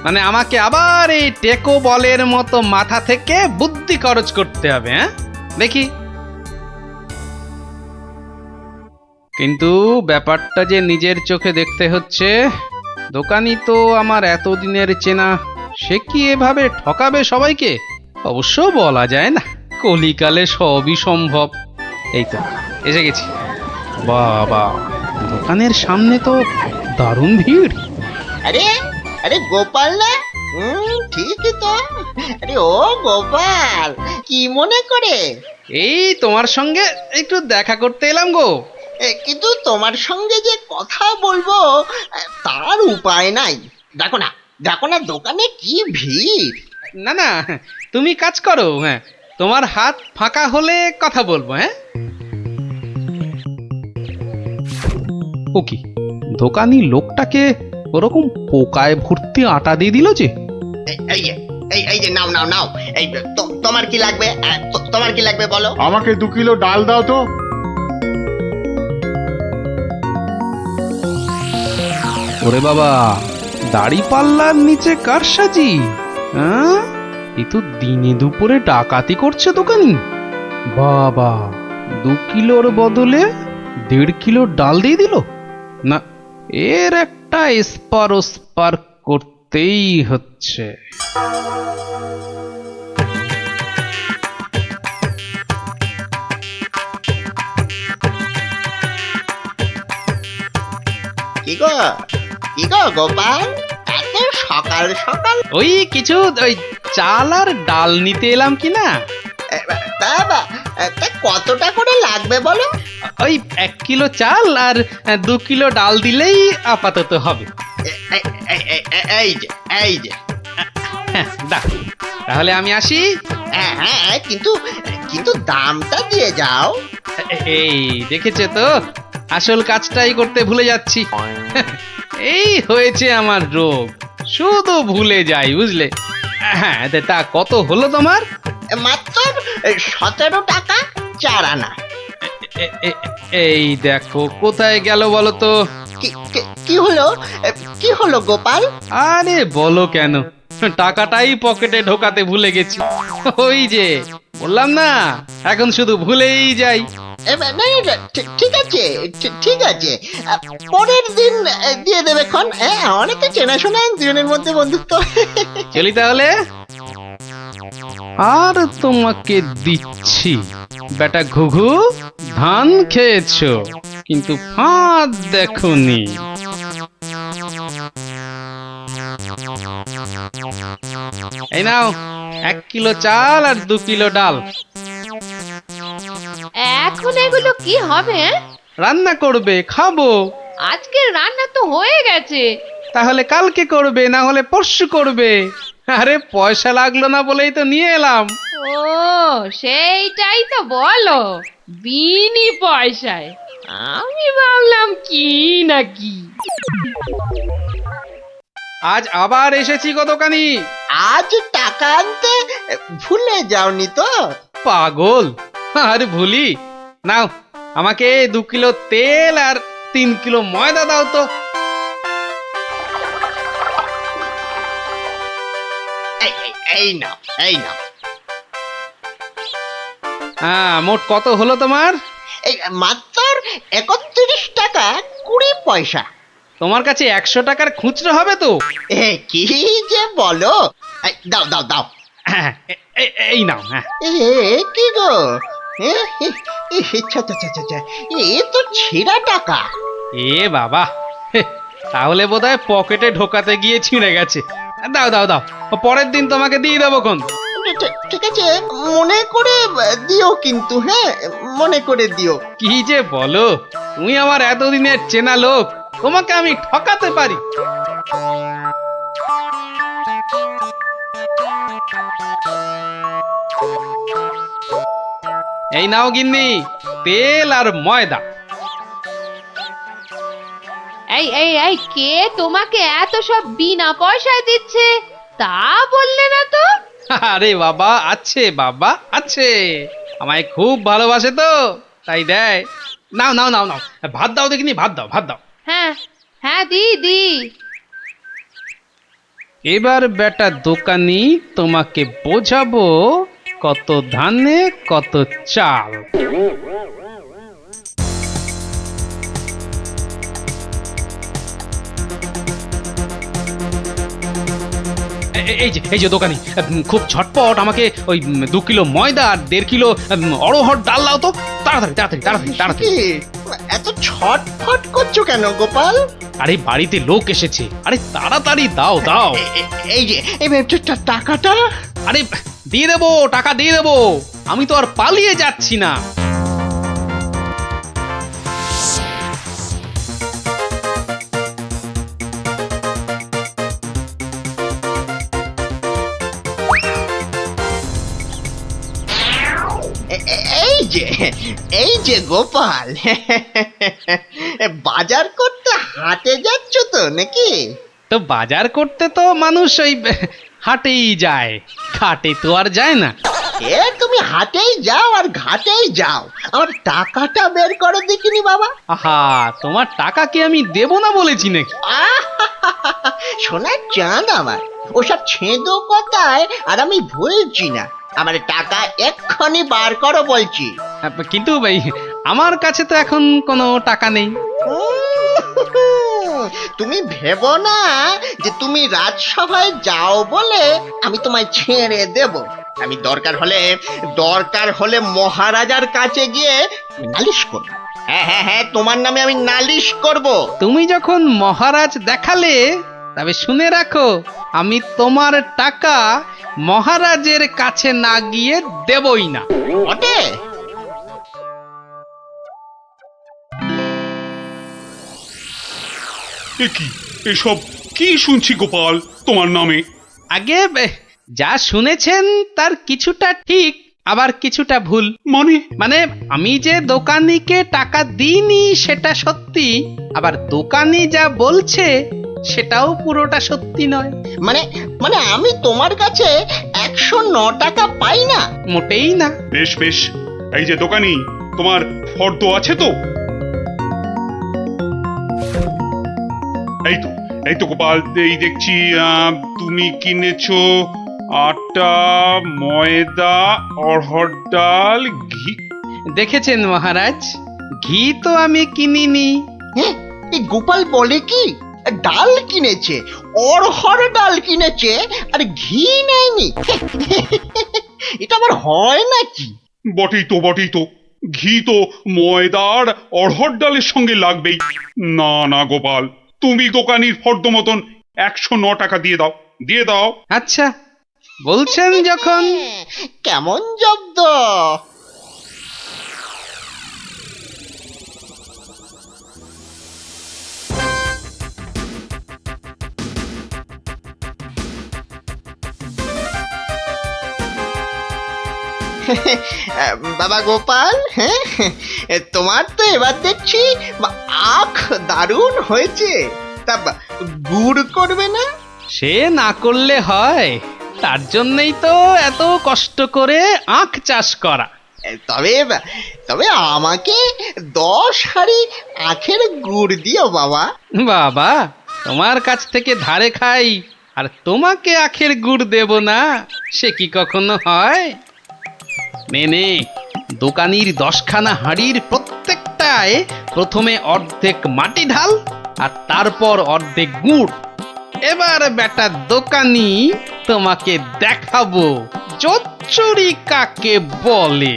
মানে আমাকে আবার এই টেকো বলের মতো মাথা থেকে বুদ্ধি খরচ করতে হবে? হ্যাঁ, দেখি। কিন্তু ব্যাপারটা যে নিজের চোখে দেখতে হচ্ছে। দোকানি তো আমার এতদিনের চেনা, সে কি এভাবে ঠকাবে সবাইকে? অবশ্য বলা যায় না, কলিকালে সবই সম্ভব। এই তো এসে গেছি। বাবা, দোকানের সামনে তো দারুণ ভিড়। আরে গোপাল না? ঠিকই তো। আরে ও গোপাল, কি মনে করে? এই তোমার সঙ্গে একটু দেখা করতে এলাম গো। কিন্তু তোমার সঙ্গে যে কথা বলবো তার উপায় নাই। দেখো না দোকানে কি ভিড়। না, তুমি কাজ করো। হ্যাঁ, তোমার হাত ফাঁকা হলে কথা বলবো। হ্যাঁ, ও কি দোকানি লোকটাকে ওরকম পোকায় ভর্তি আটা দিয়ে দিল যে? এই যে নাও। এই তোমার কি লাগবে? তোমার কি লাগবে বলো? আমাকে 2 কিলো ডাল দাও তো। ওরে বাবা, দাড়ি পাল্লার নিচে কারসাজি! হ্যাঁ, এ তো দিনে দুপুরে ডাকাতি করছে দোকানি। বাবা, 2 কিলোর বদলে 1.5 কিলো ডাল দিয়ে দিল। না, এর একটা স্পার করতেই হচ্ছে। কি গো গোপাল, এত সকাল সকাল? ওই কিছু ওই চাল আর ডাল নিতে এলাম কি না। তা কতটা করে লাগবে বলো? ওই 1 কিলো চাল আর 2 কিলো ডাল দিলেই আপাতত হবে। এই যে দাও, তাহলে আমি আসি। হ্যাঁ, কিন্তু দামটা দিয়ে যাও। এই দেখেছে তো, আসল কাজটাই করতে ভুলে যাচ্ছি। এই হয়েছে আমার রোগ, শুধু ভুলে যাই, বুঝলে? হ্যাঁ, তা কত হলো তোমার? মাত্র 17 টাকা 4 আনা। এই দেখো, কোথায় গেল বলো তো? কি হলো গোপাল? আরে বলো কেন, টাকাটাই পকেটে ঢোকাতে ভুলে গেছি। ওই যে বললাম না, এখন শুধু ভুলেই যাই। ঠিক আছে, পরের দিন দিয়ে দেবে খন। অনেকে চেনাশোনা, দুজনের মধ্যে বন্ধুত্ব। চলি তাহলে, আর তোমাকে দিচ্ছি। বেটা ঘুঘু ধান খেয়েছো কিন্তু ফাঁদ দেখোনি। এই নাও 1 কিলো চাল আর 2 কিলো ডাল। এখন এগুলো কি হবে? রান্না করবে, খাবো। আজকে রান্না তো হয়ে গেছে। তাহলে কালকে করবে, না হলে পরশু করবে। আরে পয়সা লাগলো না বলেই তো নিয়ে এলাম। ও সেইটাই তো বলো, বিনি পয়সায়। আমি ভাবলাম কি না কি। আজ আবার এসেছি গো দোকানি। আজ টাকা আনতে ভুলে যাওনি তো? পাগল, আরে ভুলি। নাও আমাকে 2 কিলো তেল আর 3 কিলো ময়দা দাও তো। এই নাও, এই নাও। হ্যাঁ, মোট কত হলো তোমার? এই মাত্র 31 টাকা 20 পয়সা। তোমার কাছে 100 টাকার খুচরো হবে তো? কি যে বলো! দাও দাও দাও। হ্যাঁ, এই নাও। হ্যাঁ, কি গো, এ তো ছেঁড়া টাকা। এ বাবা, তাহলে বোধহয় পকেটে ঢোকাতে গিয়ে ছিঁড়ে গেছে। দাও দাও দাও, পরের দিন তোমাকে দিয়ে দেবো কোন। ঠিক আছে, মনে করে দিও কিন্তু। হ্যাঁ, মনে করে দিও। কি যে বলো, তুমি আমার এতদিনের চেনা লোক, তোমাকে আমি ঠকাতে পারি? এই নাও গিন্নি, তেল আর ময়দা। এই এই এই, কে তোমাকে এত সব বিনা পয়সায় দিচ্ছে তা বললে না তো? আরে বাবা, আছে বাবা আছে, আমায় খুব ভালোবাসে তো তাই দেয়। নাও নাও নাও নাও, ভাত দাও দেখিনি, ভাত দাও, ভাত দাও। হ্যাঁ হ্যাঁ, দি দি। এবার বেটা দোকানি তোমাকে বোঝাবো কত ধানে কত চাল। এই যে দোকানি, খুব ঝটপট আমাকে ওই 2 কিলো ময়দা আর 1.5 কিলো অড়হর ডাল দাও তো, তাড়াতাড়ি তাড়াতাড়ি তাড়াতাড়ি তাড়াতাড়ি। এত ছটফট করছো কেন গোপাল? আরে বাড়িতে লোক এসেছে, আরে তাড়াতাড়ি দাও দাও। এই যে টাকাটা। আরে দিয়ে দেবো, টাকা দিয়ে দেবো, আমি তো আর পালিয়ে যাচ্ছি না। এই যে গোপাল, বাজার করতে হাটে যাচ্ছ তো নাকি? তো বাজার করতে তো মানুষ ওই হাটেই যায়, ঘাটে তো আর যায় না। তুমি হাটেই যাও আর ঘাটেই যাও, আমার টাকাটা বের করো দেখিনি বাবা। আহা, তোমার টাকা কি আমি দেব না বলেছি নাকি? সোনার চাঁদ আমার, ওসব ছেঁদো কথায় আর আমি ভুলছি না। আমার টাকা এক্ষুনি বার করো বলছি। কিন্তু ভাই, আমার কাছে তো এখন কোনো টাকা নেই। তুমি ভেবো না যে তুমি রাজসভায় যাও বলে আমি তোমায় ছেড়ে দেব। আমি দরকার হলে মহারাজার কাছে গিয়ে নালিশ করব। হ্যাঁ হ্যাঁ হ্যাঁ, তোমার নামে আমি নালিশ করব। তুমি যখন মহারাজ দেখালে, তবে শুনে রাখো, আমি তোমার টাকা মহারাজের কাছে না গিয়ে দেবই না। ওটে কি এসব কি শুনছি গোপাল তোমার নামে? আগে যা শুনেছেন তার কিছুটা ঠিক, আবার কিছুটা ভুল। মানে আমি যে দোকানিকে টাকা দিইনি সেটা সত্যি, আবার দোকানি যা বলছে সেটাও পুরোটা সত্যি নয়। মানে আমি তোমার কাছে 109 টাকা পাই না? মোটেই না। বেশ বেশ, এই যে দোকানি, তোমার ফর্দ আছে তো? এই তো গোপাল, এই দেখছি তুমি কিনেছো আটা, ময়দা, অড়হর ডাল, ঘি। দেখেছেন মহারাজ, ঘি তো আমি কিনিনি। এই গোপাল বলে কি, ডাল কিনেছে, অড়হর ডাল কিনেছে, আর ঘি নেয়নি? এটা আবার হয় নাকি? বটেই তো বটেই তো, ঘি তো ময়দার অড়হর ডালের সঙ্গে লাগবেই। না না গোপাল, তুমি দোকানির ফর্দ মতন 109 টাকা দিয়ে দাও, দিয়ে দাও। আচ্ছা বলছেন যখন। কেমন জব্দ? বাবা গোপাল, হ্যাঁ তোমার তো এবার দেখছি আখ দারুণ হয়েছে। তা গুড় করবে না? সে না করলে হয়, তার জন্যই তো এত কষ্ট করে আখ চাষ করা। তবে তবে আমাকে 10 হাঁড়ি আখের গুড় দিও বাবা। বাবা, তোমার কাছ থেকে ধারে খাই আর তোমাকে আখের গুড় দেব না, সে কি কখনো হয়? নে নে, দোকানির 10খানা হাঁড়ির প্রত্যেকটায় প্রথমে অর্ধেক মাটি ঢাল আর তারপর অর্ধেক গুড়। এবার বেটা দোকানি, তোমাকে দেখাবো জোচ্চুরি কাকে বলে।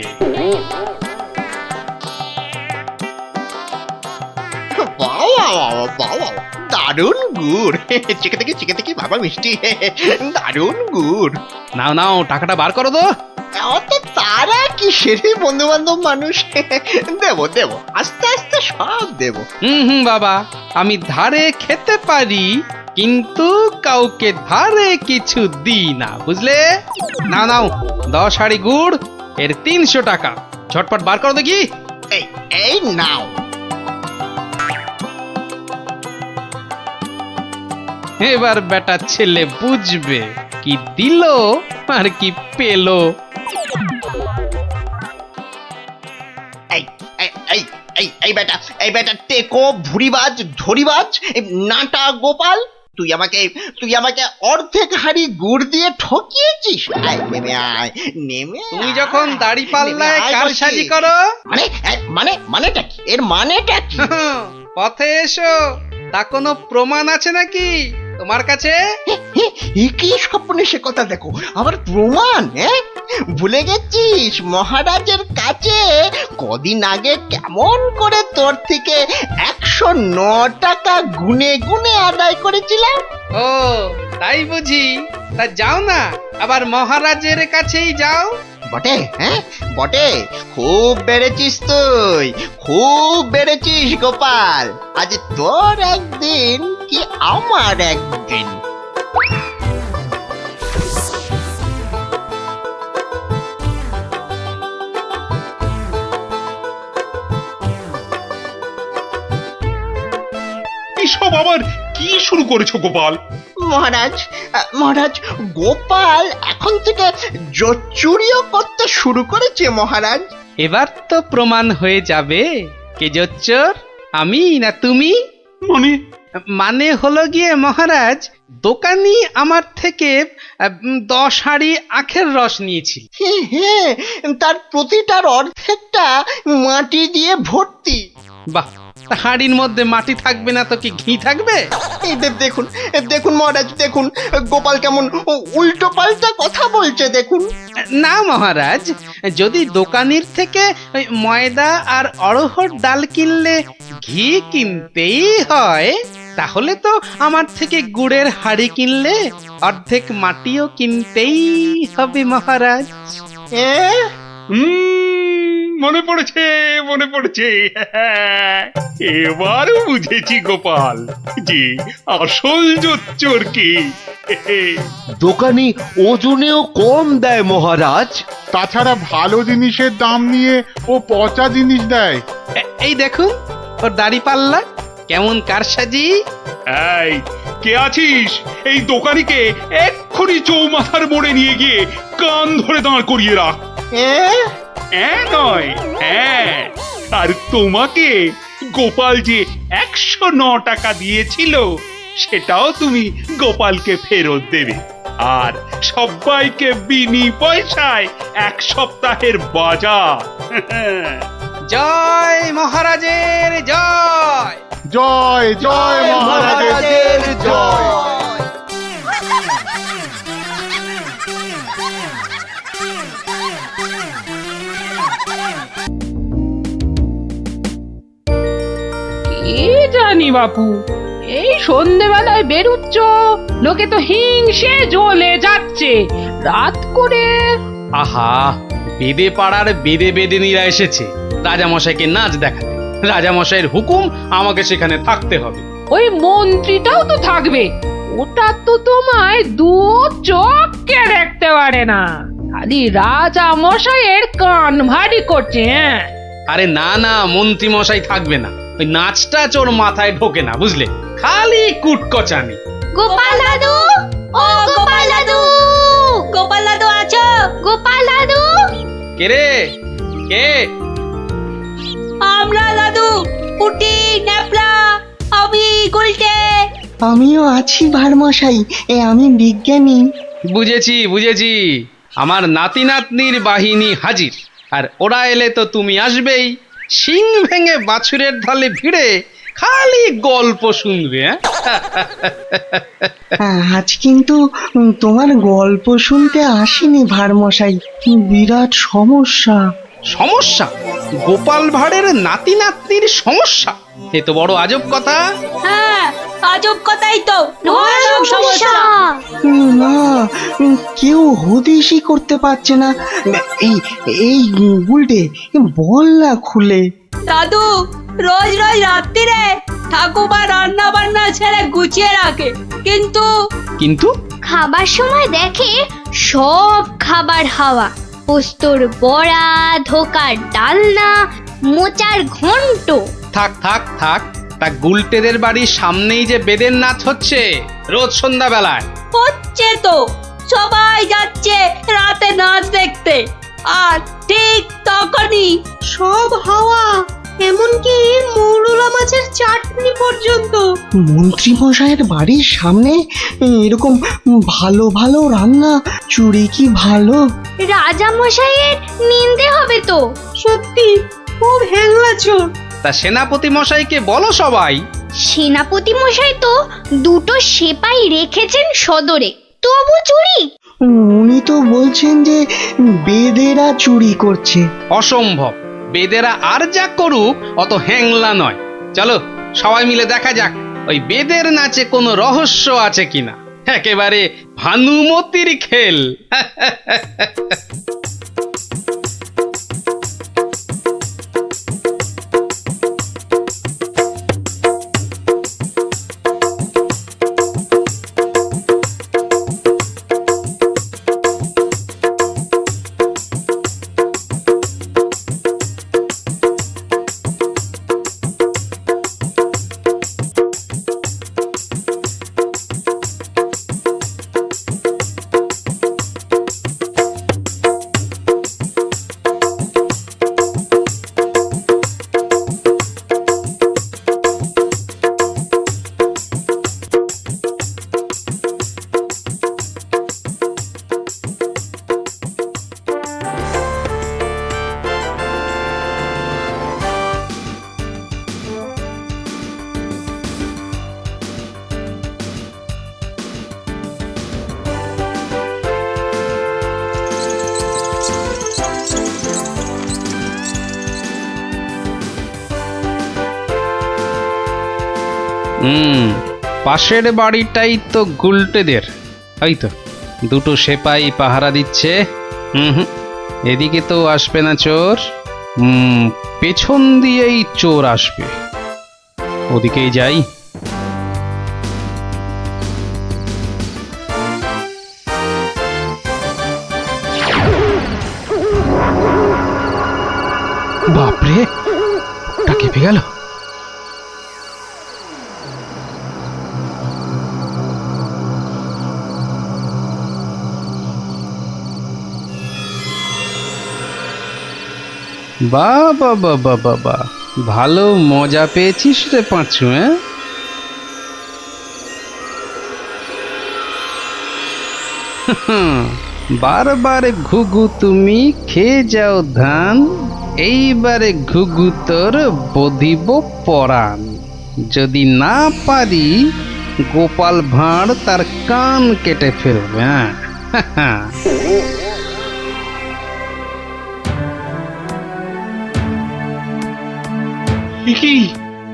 বাবা বাবা, দারুণ গুড়, চিকে থেকে বাবা মিষ্টি, দারুণ গুড়। নাও নাও, টাকাটা বার করো তো। অত তারা কিসের বন্ধু বান্ধব মানুষ, দেবো দেবো, আস্তে আস্তে সব দেবো। হুম বাবা, আমি ধারে খেতে পারি কিন্তু কাউকে ধারে কিছু দিই না, বুঝলে? নাও নাও, 10 হাঁড়ি গুড়, এর 300 টাকা। ঝটপট বার করো দেখি। এই এই নাও। এবার বেটা ছেলে বুঝবে কি দিল আর কি পেলো। এই এই এই এই বেটা, এই বেটা টেকো ভুরিবাজ ধরিবাজ, নাটা গোপাল, তুই আমাকে অর্ধেক হাঁড়ি গুড় দিয়ে ঠকিয়েছিস। আয় নেমে আয়, নেমে তুমি যখন দাড়ি পাল্লায় কারসাজি করো, মানেটা কি? এর মানেটা কি? পথে এসো, তা কোনো প্রমাণ আছে নাকি তোমার কাছে? কি স্বপ্নে সে কথা, দেখো আবার প্রমাণ? ভুলে গেছিস মহারাজের কাছে কদিন আগে কেমন করে তোর থেকে 109 টাকা গুনে গুনে আদায় করেছিলাম? ও তাই বুঝি? তা যাও না, আবার মহারাজের কাছেই যাও। বটে, হ্যাঁ বটে, খুব বেড়েছিস তুই, খুব বেড়েছিস গোপাল। আজ তোর একদিন কি আমার একদিন। এসব আবার কি শুরু করেছো গোপাল? মহারাজ গোপাল এখন থেকে জোচ্চুরিও করতে শুরু করেছে মহারাজ। এবার তো প্রমাণ হয়ে যাবে কে জোচ্চোর, আমি না তুমি। মানে হলো গিয়ে মহারাজ, দোকানি আমার থেকে 10 হাঁড়ি আখের রস নিয়েছিল। হ্যাঁ, তার প্রতিটার অর্ধেকটা মাটি দিয়ে ভর্তি। বাহ, হাঁড়ির মধ্যে মাটি থাকবে না তো কি ঘি থাকবে? এই দেখুন দেখুন মহারাজ, দেখুন গোপাল কেমন উল্টো পাল্টা কথা বলছে, দেখুন। না মহারাজ, যদি দোকানির থেকে ওই ময়দা আর অড়হর ডাল কিনলে ঘি কিনতেই হয়, তাহলে তো আমার থেকে গুড়ের হাঁড়ি কিনলে অর্ধেক মাটিও কিনতেই হবে মহারাজ। মনে পড়েছে, এবার বুঝেছি গোপাল যে আসল জোচ্চোর কি। দোকানি ওজনেও কম দেয় মহারাজ। তাছাড়া ভালো জিনিসের দাম নিয়ে ও পচা জিনিস দেয়। এই দেখুন ওর দাড়ি পাল্লা কেমন কারসাজি। এই কে আছিস? এই দোকানিকে এক্ষুনি চৌমাথার মোড়ে নিয়ে গিয়ে কান ধরে দাঁড় করিয়ে রাখ। নয়, হ্যাঁ। আর তোমাকে গোপাল যে 109 টাকা দিয়েছিল সেটাও তুমি গোপালকে ফেরত দেবে, আর সবাইকে বিনি পয়সায় 1 সপ্তাহের বাজার। জয় মহারাজের জয়, জয় জয় মহারাজের জয়। জানি বাপু। এই সন্ধেবেলায় বেরুচ্ছ, লোকে তো হিংসে জ্বলে যাচ্ছে। রাত করে আহা, বেদে পাড়ার বেদে বেদেনীরা এসেছে রাজামশাইকে নাচ দেখাতে। রাজামশাইয়ের হুকুম, আমাকে সেখানে থাকতে হবে। ওই মন্ত্রীটাও তো থাকবে। ওটা তো তোমায় দু চোখকে দেখতে পারে না, খালি রাজা মশাইয়ের কান ভারী করছে। হ্যাঁ, আরে না না, মন্ত্রী মশাই থাকবে না। ওই নাচটা চোর মাথায় ঢোকে না, বুঝলে, খালি কুটকচানি। গোপাল দাদু, ও গোপাল দাদু, গোপাল দাদু আছো? গোপাল দাদু, কে রে, কে? আমরা দাদু, পুটি, ন্যাপলা, আমি গুলটে। আমিও আছি ভারমশাই, আমি বিজ্ঞানী। বুঝেছি বুঝেছি, আমার নাতি নাতনির বাহিনী হাজির। আর ওরা এলে তো তুমি আসবেই, শিং ভেঙে বাছুরের ঢালে ভিড়ে খালি গল্প শুনবে। আজ কিন্তু তোমার গল্প শুনতে আসিনি ভারমশাই, বিরাট সমস্যা। সমস্যা? গোপাল ভাঁড়ের নাতি নাতনির সমস্যা? এ তো বড় আজব কথা। হ্যাঁ, আজব কথাই তো। ভয়ানক সমস্যা। না, কেউ হদিশই করতে পারছে না। এই এই গুলটে, বল না খুলে। দাদু রোজ রোজ রাত্রিরে ঠাকুমা রান্না বান্না ছেড়ে গুছিয়ে রাখে, কিন্তু কিন্তু খাবার সময় দেখে সব খাবার হাওয়া। পোস্তর বড়া, ধোকার ডালনা, মোচার ঘন্ট। থাক থাক থাক, তা গুলটেদের বাড়ির সামনেই যে বেদের নাচ হচ্ছে রোজ সন্ধ্যাবেলায়। হচ্ছে তো, সবাই যাচ্ছে রাতে নাচ দেখতে, আর ঠিক তখনই সব হাওয়া, এমনকি মৌরলা মাছের চাটনি পর্যন্ত। মন্ত্রী মশাইয়ের বাড়ির সামনে এরকম ভালো ভালো রান্না, চুরি কি ভালো? রাজা মশাইয়ের নিন্দে হবে তো। সত্যি খুব হ্যাংলা চোর। তা সেনাপতি মশাইকে বলো সবাই। সেনাপতি মশাই তো দুটো সেপাই রেখেছেন সদরে, তবু চুরি। উনি তো বলছেন যে বেদেরা চুরি করছে। অসম্ভব, বেদেরা আর যা করুক অত হ্যাংলা নয়। চলো সবাই মিলে দেখা যাক ওই বেদের নাচে কোনো রহস্য আছে কিনা। একেবারে ভানুমতির খেল। পাশের বাড়িটাই তো গুলটেদের। ওই তো দুটো সেপাই পাহারা দিচ্ছে। এদিকে তো আসবে না চোর। পেছন দিয়েই চোর আসবে, ওদিকেই যাই। বাপরে, ওটা কেঁপে গেল। বাবা বাবা বাবা, ভালো মজা পেয়েছিস রে পাঁচু। বারবার ঘুঘু তুমি খেয়ে যাও ধান, এইবারে ঘুঘু তোর বধিব পরাণ। যদি না পারি গোপাল ভাঁড় তার কান কেটে ফেলবে। কি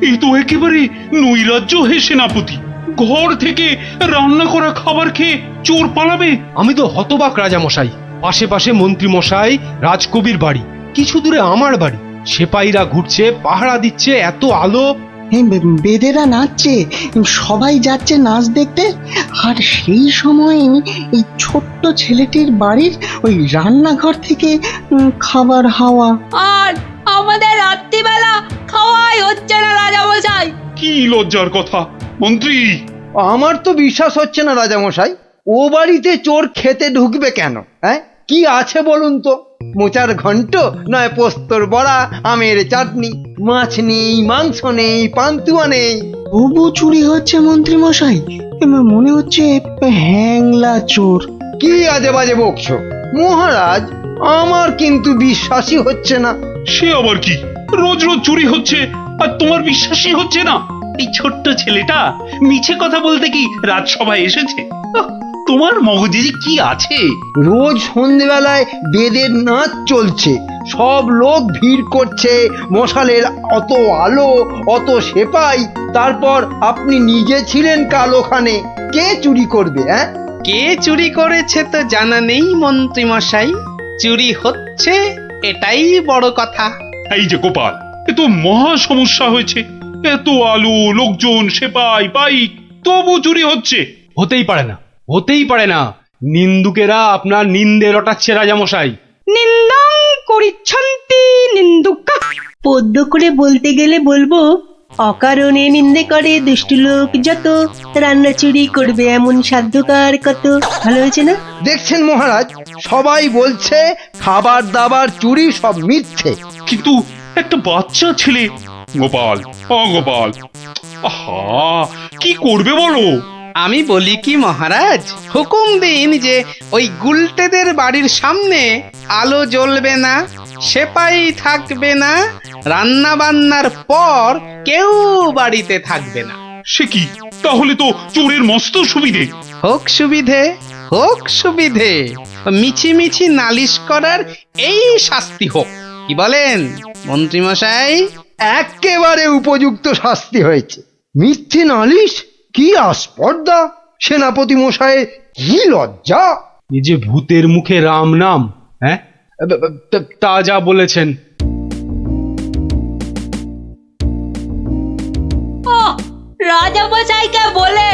এই তো একেবারে নৈরাজ্য হে সেনাপতি। ঘর থেকে রান্না করা খাবার খেয়ে চোর পালাবে? আমি তো হতবাক রাজামশাই। পাশে পাশে মন্ত্রী মশাই, রাজকবির বাড়ি, কিছু দূরে আমার বাড়ি, সেপাইরা ঘুরছে, পাহারা দিচ্ছে, এত আলো। বেদেরা নাচছে, সবাই যাচ্ছে নাচ দেখতে, আর সেই সময় এই ছোট্ট ছেলেটির বাড়ির ওই রান্নাঘর থেকে খাবার হাওয়া। আর আমাদের রাত্রিবেলা খাওয়াই হচ্ছে না রাজামশাই। কি লজ্জার কথা মন্ত্রী। আমার তো বিশ্বাস হচ্ছে না রাজামশাই, ও বাড়িতে চোর খেতে ঢুকবে কেন? হ্যাঁ, কি আছে বলুন তো? মোচার ঘন্ট, নয় পোস্তর বড়া, আমের চাটনি, মাছ নেই, মাংস নেই, পান্তুয়া নেই। তবু চুরি হচ্ছে মন্ত্রী মশাই, মনে হচ্ছে হ্যাংলা চোর। কি আজে বাজে বকছো মহারাজ, আমার কিন্তু বিশ্বাসই হচ্ছে না। সে আবার কি? রোজ রোজ চুরি হচ্ছে আর তোমার বিশ্বাসই হচ্ছে না? এই ছোট্ট ছেলেটা মিছে কথা বলতে কি রাজসভায় এসেছে? তোমার মগজে যে কি আছে? রোজ সন্ধ্যেবেলায় বেদের নাচ চলছে, সব লোক ভিড় করছে, মশালের অত আলো, অত সেপাই, তারপর আপনি নিজে ছিলেন কাল ওখানে। কে চুরি করবে? হ্যাঁ, কে চুরি করেছে তো জানা নেই মন্ত্রী মশাই, চুরি হচ্ছে এটাই বড় কথা। এই যে গোপাল, এ তো মহা সমস্যা হয়েছে। এত আলো, লোকজন, সেপাই, বাইক, তবু চুরি হচ্ছে। হতেই পারে না, হতেই পারে না। নিন্দুকেরা আপনার নিন্দে রটাচ্ছে রাজামশাই। নিন্দং করিচ্ছন্তি নিন্দুকা। পদ্য করে বলতে গেলে বলবো, অকারণে নিন্দে করে দুষ্টু লোক যত, রান্না চুরি করবে এমন সাধ্যকার কত। ভালো হয়েছে না? দেখছেন মহারাজ, সবাই বলছে খাবার দাবার চুরি সব মিথ্যে। কিন্তু একটা বাচ্চা ছেলে। গোপাল, গোপাল, আহা, কি করবে বলো? আমি বলি কি মহারাজ, হুকুম দিন যে ওই গুলটেদের বাড়ির সামনে আলো জ্বলবে না, সেপাই থাকবে না, রান্না বান্নার পর কেউ বাড়িতে থাকবে না। সে কি? তাহলে তো চোরের মস্ত সুবিধে। হোক সুবিধে, হোক সুবিধে, মিছি মিছি নালিশ করার এই শাস্তি হোক। কি বলেন মন্ত্রী মশাই? একেবারে উপযুক্ত শাস্তি হয়েছে। মিথ্যে নালিশ? কি আস্পর্ধা! সেনাপতি মশাই, কি লজ্জা! এই যে ভূতের মুখে রাম নাম, হ্যাঁ, তা যা বলেছেন। রাজামশাইকে বলে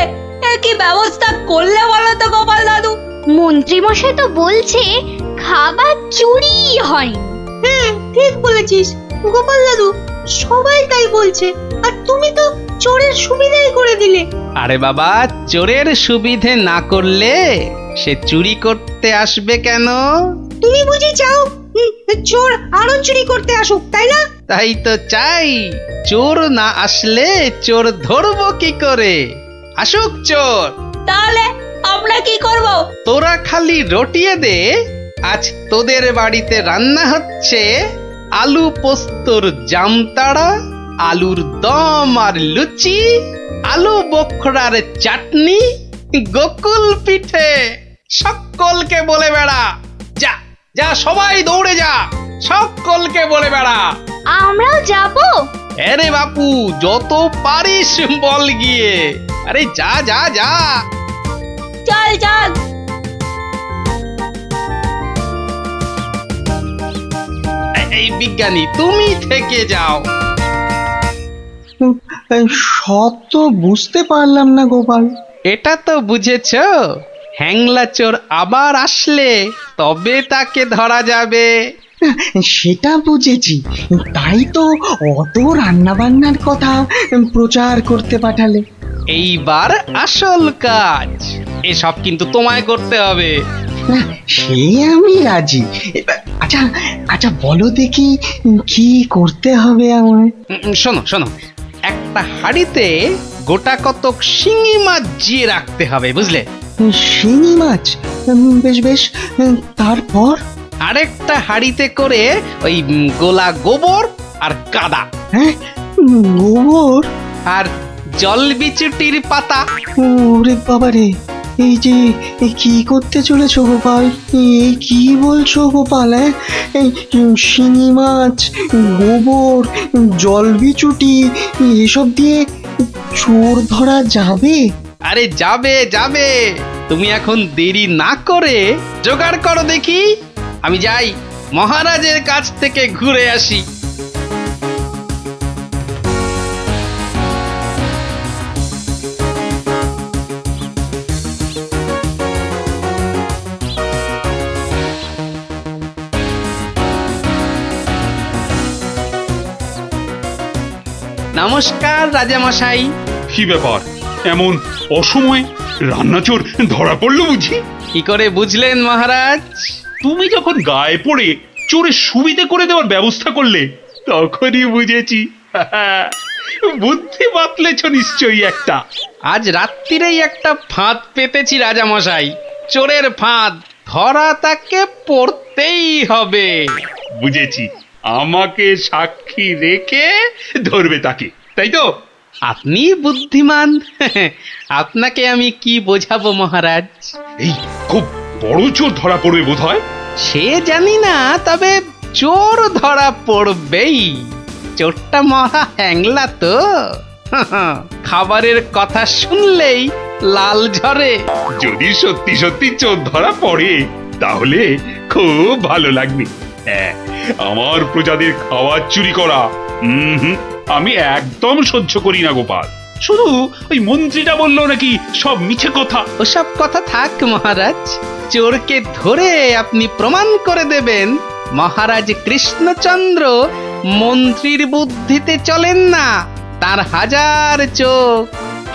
কি ব্যবস্থা করলে বলো তো গোপাল দাদু? মন্ত্রী মশাই তো বলছে খাবার চুরি হয়নি। হ্যাঁ, ঠিক বলেছিস গোপাল দাদু, সবাই তাই বলছে, আর তুমি তো চোরের সুবিধাই করে দিলে। আরে বাবা, চোরের সুবিধে না করলে সে চুরি করতে আসবে কেন? তুমি বুঝি চাও চোর আরো চুরি করতে আসুক, তাই না? তাই তো চাই। চোর না আসলে চোর ধরবো কি করে? আসুক চোর। তাহলে আমরা কি করব? তোরা খালি রটিয়ে দে, আজ তোদের বাড়িতে রান্না হচ্ছে আলু পোস্তর জামতাড়া, আলুর দম আর লুচি, আলু বোখরার চাটনি, গোকুল পিঠে। সকলকে বলে বেড়া, যা যা, সবাই দৌড়ে যা, সকলকে বলে বেড়া। আমরাও যাব? আরে বাপু, যত পারিস বল গিয়ে। আরে যা যা যা। চল চল। এই বিজ্ঞানী, তুমি থেকে যাও। সব তো বুঝতে পারলাম না গোপাল। এটা তো বুঝেছ, হ্যাংলা চোর আবার আসলে তবে তাকে ধরা যাবে। সেটা বুঝেছি, তাই তো অত রান্না বান্নার কথা প্রচার করতে পাঠালে। এইবার আসল কাজ, এসব কিন্তু তোমায় করতে হবে। না, সে আমি রাজি। আচ্ছা আচ্ছা, বলো দেখি কি করতে হবে আমায়। শোনো শোনো, একটা হাঁড়িতে গোটা কতক শিঙি মাছ জিয়ে রাখতে হবে, বুঝলে? শিঙি মাছ? বেশ বেশ, তারপর? আরেকটা হাঁড়িতে করে ওই গোলা গোবর আর কাদা। হ্যাঁ, গোবর আর জল বিচুটির পাতা। ওরে বাবারে, এই যে কি করতে চলেছো গোপাল? এই কি বলছো গোপাল? এই শিঙি মাছ, গোবর, জল বিচুটি এসব দিয়ে চোর ধরা যাবে? আরে যাবে যাবে, তুমি এখন দেরি না করে জোগাড় করো দেখি। আমি যাই মহারাজের কাছ থেকে ঘুরে আসি। নমস্কার রাজামশাই। কি ব্যাপার, এমন অসময়ে রান্নাচোর ধরা পড়লো বুঝি? কি করে বুঝলেন মহারাজ? তুমি যখন গায়ে পড়ে চোরের সুবিধে করে দেওয়ার ব্যবস্থা করলে তখনই বুঝেছি। বুদ্ধি বাতলেছ নিশ্চয়ই একটা। আজ রাত্রিরেই একটা ফাঁদ পেতেছি রাজামশাই, চোরের ফাঁদ। ধরা তাকে পড়তেই হবে। বুঝেছি, আমাকে সাক্ষী রেখে ধরবে তাকে, তাই তো? আপনি বুদ্ধিমান, আপনাকে আমি কি বোঝাবো মহারাজ? এই খুব বড় চোর ধরা পড়বে বোধহয়। সে জানি না, তবে চোর ধরা পড়বেই। চোরটা মহা হ্যাংলা তো, খাবারের কথা শুনলেই লাল ঝরে। যদি সত্যি সত্যি চোর ধরা পড়ে তাহলে খুব ভালো লাগবে। হ্যাঁ, আমার প্রজাদের খাওয়ার চুরি করা আমি একদম সহ্য করি না গোপাল। শুধু ওই মন্ত্রীটা বললো নাকি সব মিছে কথা। ওসব কথা থাক মহারাজ, চোরকে ধরে আপনি প্রমাণ করে দেবেন মহারাজ কৃষ্ণচন্দ্র মন্ত্রীর বুদ্ধিতে চলেন না, তার হাজার চোখ।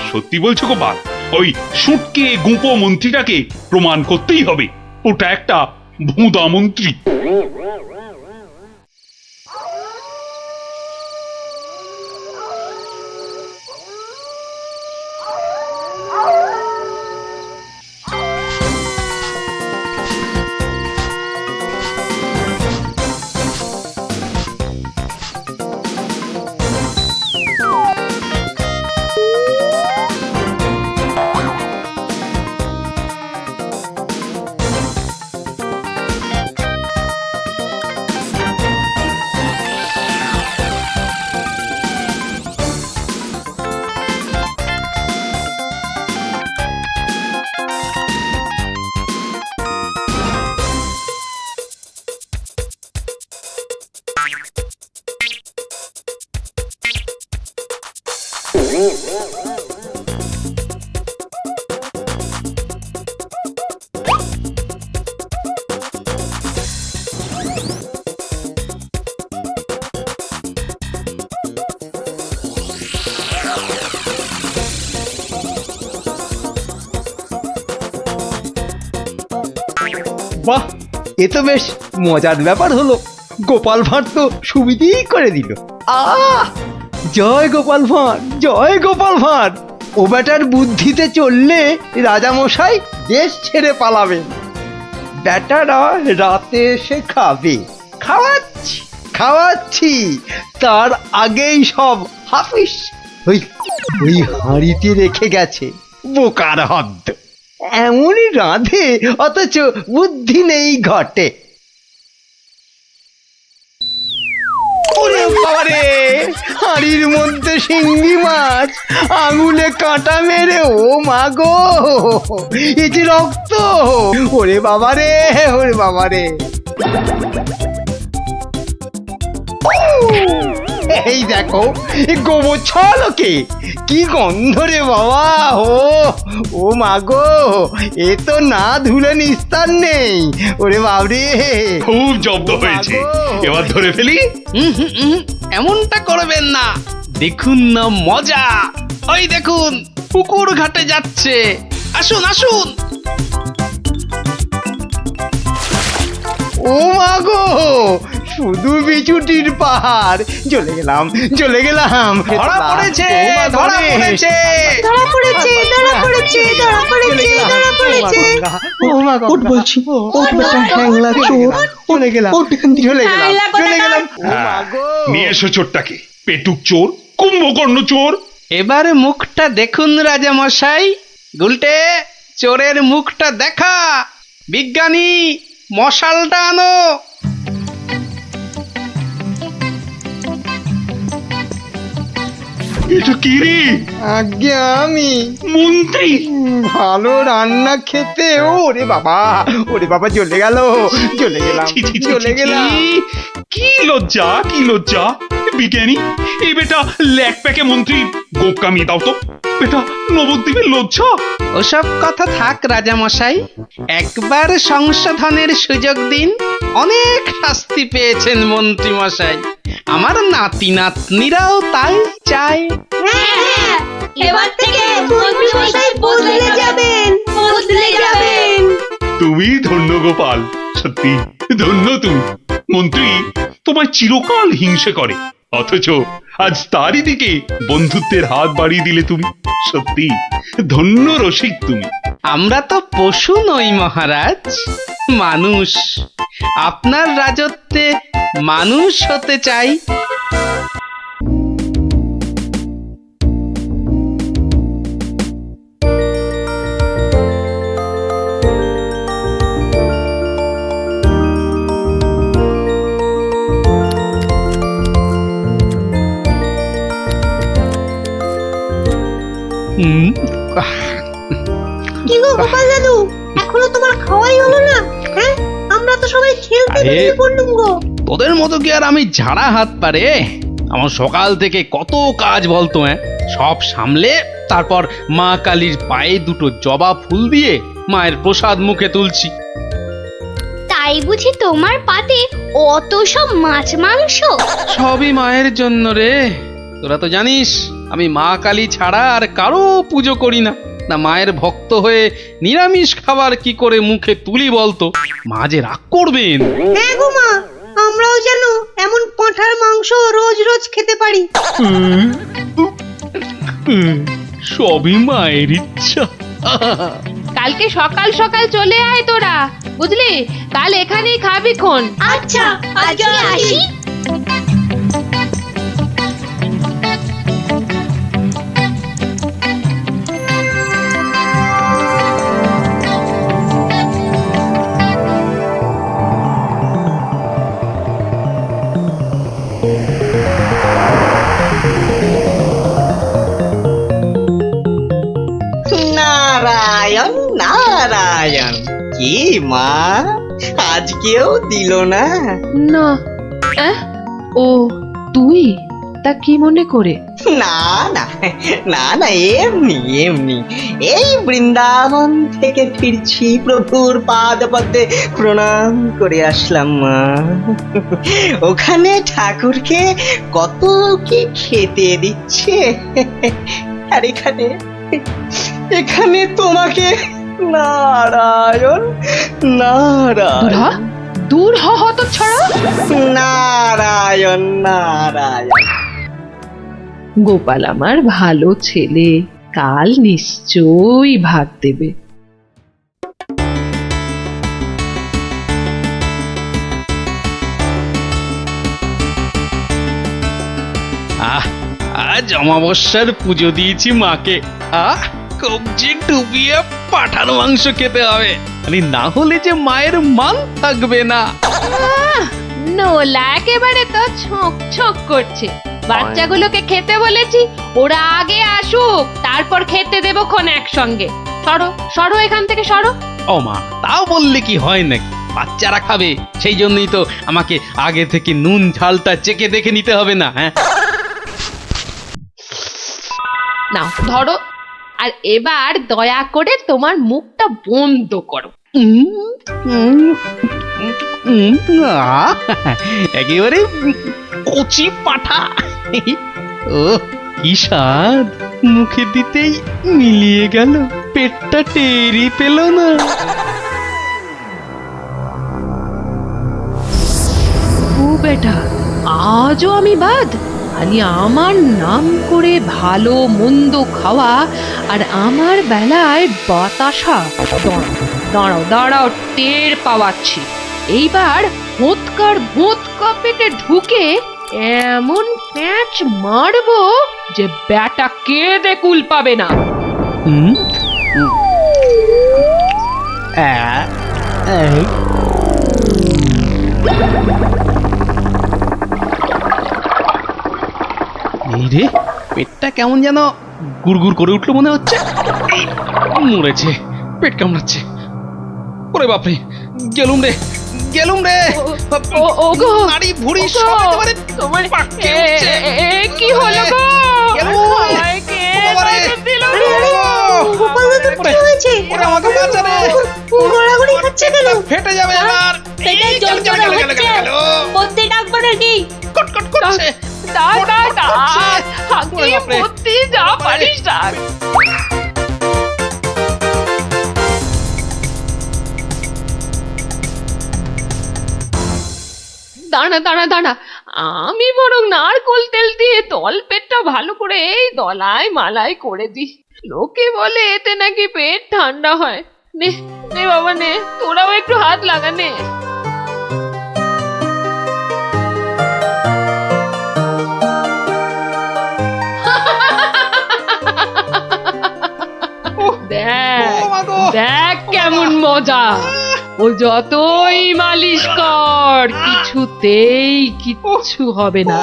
সত্যি বলছো গোপাল? ওই সুটকে গুঁপো মন্ত্রীটাকে প্রমাণ করতেই হবে ওটা একটা ভুঁদা মন্ত্রী। বাহ, এ তো বেশ মজার ব্যাপার হলো। গোপাল ভাঁড় তো সুবিধেই করে দিল। জয় গোপাল ভাঁড়, জয় গোপাল ভাঁড়। ও বেটার বুদ্ধিতে চললে রাজামশাই দেশ ছেড়ে পালাবেন। বেটারা রাতে এসে খাবে। খাওয়াচ্ছি খাওয়াচ্ছি, তার আগেই সব হাফিস। ওই হাঁড়িতে রেখে গেছে, বোকার হদ্দ। এমনই রাঁধে অথচ বুদ্ধি নেই ঘটে। ওরে বাবারে, হাঁড়ির মধ্যে শিঙ্গি মাছ, আঙুলে কাঁটা মেরে, ও মা গো, এ যে রক্ত! ওরে বাবারে, ওরে বাবারে! এই দেখো, গোবর ছলকে কি গন্ধ রে বাবা! ও মা গো, এ তো না ধুলে নিস্তার নেই। ওরে বাবরে, খুব জব্দ হয়েছে, এবার ধরে ফেলি। এমনটা করবেন না, দেখুন না মজা। ওই দেখুন, পুকুর ঘাটে যাচ্ছে। আসুন আসুন। ও মা গো, শুধু বিচুটির পাহাড়। চলে গেলাম, চলে গেলাম। ধরা পড়েছে, ধরা পড়েছে, ধরা পড়েছে, ধরা পড়েছে, ধরা পড়েছে, ধরা পড়েছে। ও মা গো, ওঠ বলছি, ওঠ বেটা হ্যাংলা চোর। চলে গেলাম, চলে গেলাম, চলে গেলাম। ও মা গো, নিয়ে এসো চোরটাকে। পেটুক চোর, কুম্ভকর্ণ চোর। এবারে মুখটা দেখুন রাজামশাই। গুলটে, চোরের মুখটা দেখা। বিজ্ঞানী, মশালটা আনো। এটা কি রে? আজ্ঞে আমি মন্ত্রী। ভালো রান্না খেতে ওরে বাবা চলে গেল, চলে গেলাম, ছি, ছি, ছি, চলে ছি, গেলাম। কি লজ্জা, কি লজ্জা! বিজ্ঞানী, এই বেটা ল্যাক প্যাকে মন্ত্রী গোপ কামিয়ে দাও তো। বেটা নবদ্বীপের লজ্জা। ওসব কথা থাক রাজা মশাই, একবার সংশোধনের সুযোগ দিন। অনেক শাস্তি পেয়েছেন মন্ত্রী মশাই, আমার নাতি নাতনিরাও তাই চায়। এবার থেকে মন্ত্রীমশাই বদলে যাবেন, বদলে যাবেন। তুমি ধন্য গোপাল, সত্যি ধন্য তুমি। মন্ত্রী তোমায় চিরকাল হিংসে করে, অথচ আজ তারই দিকে বন্ধুত্বের হাত বাড়িয়ে দিলে তুমি। সত্যি ধন্য রসিক তুমি। আমরা তো পশু নই মহারাজ, মানুষ। আপনার রাজত্বে মানুষ হতে চাই। কি গো গোপাল দাদু, এখনো তোমার খাওয়াই হলো না? হ্যাঁ, আমরা তো সবাই খেলতে বেরিয়ে পড়লুম গো। তোদের মতো কি আর আমি ঝাড়া হাত পারে? আমার সকাল থেকে কত কাজ বলতো, সব সামলে তারপর মা কালীর পায়ে দুটো জবা ফুল দিয়ে মায়ের প্রসাদ মুখে তুলছি। তাই বুঝি তোমার পাতে অত সব মাছ মাংস? সবই মায়ের জন্য রে। তোরা তো জানিস আমি মা কালী ছাড়া আর কারো পুজো করি না। না মায়ের ভক্ত হয়ে নিরামিষ খাবার কি করে মুখে তুলি বলতো? মা যে রাগ করবেন। হ্যাঁ গো মা, আমরাও যেন এমন পাঁঠার মাংস রোজ রোজ খেতে পারি। সবই মায়ের ইচ্ছা। কালকে সকাল সকাল চলে আয় তোরা, বুঝলি? কাল এখানেই খাবি খন। আচ্ছা, আজকে আসি। নারায়ণ নারায়ণ, কি মা আজকেও দিল না? না। ও তুই? তা কি মনে করে? না না না না, এমনি এমনি। এই বৃন্দাবন থেকে ফিরছি, প্রভুর পাদ পদ্মে প্রণাম করে আসলাম মা। ওখানে ঠাকুরকে কত কি খেতে দিচ্ছে, আর এখানে এখানে তোমাকে নারায়ণ নারায়ণ। দূর হ হতচ্ছাড়া। নারায়ণ নারায়ণ। গোপাল আমার ভালো ছেলে, কাল নিশ্চয়ই ভাত দেবে। আজ অমাবস্যার পুজো দিয়েছি মাকে। কবজি ডুবিয়ে পাঠার মাংস খেতে হবে, না হলে যে মায়ের মান থাকবে না। নোলা একেবারে তো ছক ছক করছে। বাচ্চাগুলোকে খেতে বলেছি, ওরা আগে আসুক, তারপর খেতে দেবো খন একসঙ্গে। সরো সরো এখান থেকে, সরো। ও মা, তাও বললে কি হয় নাকি? বাচ্চারা খাবে, সেই জন্যই তো আমাকে আগে থেকে নুন ঝালটা চেকে দেখে নিতে হবে না? হ্যাঁ, নাও ধরো, আর এবার দয়া করে তোমার মুখটা বন্ধ করো। একেবারে কচি পাঠা। ও কি স্বাদ, মুখে দিতেই মিলিয়ে গেল, পেটটা টেরি পেল না। ও বেটা, আজও আমি বাদ? খালি আমার নাম করে ভালো মন্দ খাওয়া, আর আমার বেলায় বাতাসা। দাঁড়াও দাঁড়াও, টের পাওয়াচ্ছি। এইবার ভোঁতকা পেটে ঢুকে এমন প্যাঁচ মারবো যে ব্যাটা কেঁদে কুল পাবে না। এই রে, পেটটা কেমন যেন গুড়গুড় করে উঠলো মনে হচ্ছে। এই, মরেছে, পেট কামড়াচ্ছে। ওরে বাপরে, গেলুম রে, গেলুম রে। ওগো, নাড়ি ভুঁড়ি ওগো, সব একেবারে তোমার পাককে উঠছে। কি হলো গো? গেলুম। আমায় কে বাবারে, বাঁচা দিল আরে, আরে, গোপাল দাদুর কি হয়েছে? ওরে আমাকে বাঁচা রে। গড়াগড়ি খাচ্ছে কেন? ফেটে যাবে এবার। পেটে এই, জল গেল, জল গেল, গেল, হচ্ছে গেল, গেল। বদ্যি ডাকবো নাকি? কটকট করছে। ওরে বাপরে। যা পারিস ডাক। দাঁড়া দাঁড়া দাঁড়া, আমি বরং নারকোল তেল দিয়ে তল পেটটা ভালো করে এই দলায় মালাই করে দিই। লোকে বলে এতে নাকি পেট ঠান্ডা হয়। নে নে বাবা নে, তোরাও একটু হাত লাগা নে। দেখ দেখ কেমন মজা। ও যতই মালিশ কর কিছুতেই কিচ্ছু হবে না।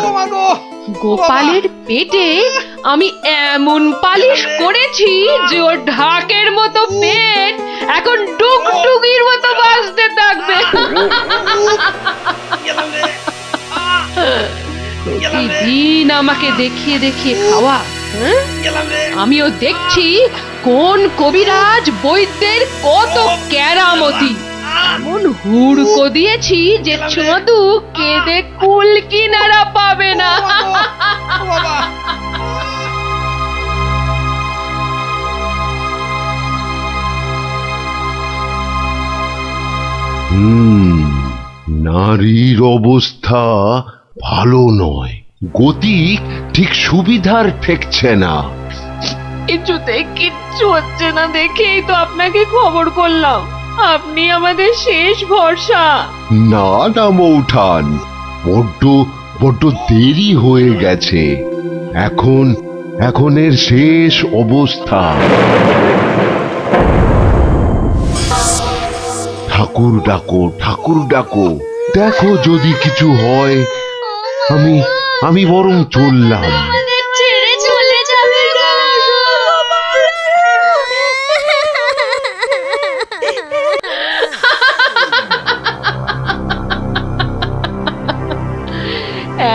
গোপালের পেটে আমি এমন পালিশ করেছি যে ওর ঢাকের মতো পেট এখন ডুগডুগির মতো বাজতে থাকবে। প্রতিদিন আমাকে দেখিয়ে দেখিয়ে খাওয়া, হ্যাঁ? আমিও দেখছি কোন কবিরাজ বৈদ্যের কত কেরামতি। এমন হুড়কো দিয়েছি যে চোঁদু কেঁদে কুল কিনারা পাবে না। নারীর অবস্থা ভালো নয়, গতি ঠিক সুবিধার ঠেকছে না। কিছুতে কিচ্ছু হচ্ছে না দেখেই তো আপনাকে খবর করলাম। আপনি আমাদের শেষ ভরসা। না না মৌঠান, বড্ড দেরি হয়ে গেছে। এখন এর শেষ অবস্থা। ঠাকুর ডাকো, ঠাকুর ডাকো, দেখো যদি কিছু হয়। আমি বরং চললাম। ছেড়ে চলে যাবে গো।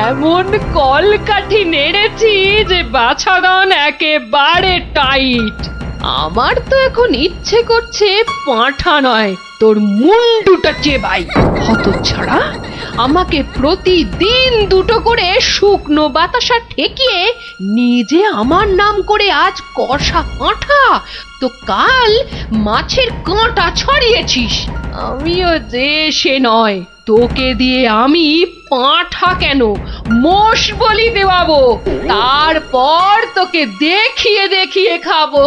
এমন কলকাঠি নেড়েছি যে বাছাধন একেবারে টাইট। আমার তো এখন ইচ্ছে করছে পাঁঠা নয়, তোর মুন্ডুটা চেবাই। হতচ্ছাড়া, আমাকে প্রতিদিন দুটো করে শুকনো বাতাসা ঠেকিয়ে নিজে আমার নাম করে আজ কষা পাঁঠা, তো কাল মাছের কাঁটা ছড়িয়েছিস। আমিও যে সে নয়, তোকে দিয়ে আমি পাঁঠা কেন মোষ বলি দেওয়াবো, তারপর তোকে দেখিয়ে দেখিয়ে খাবো।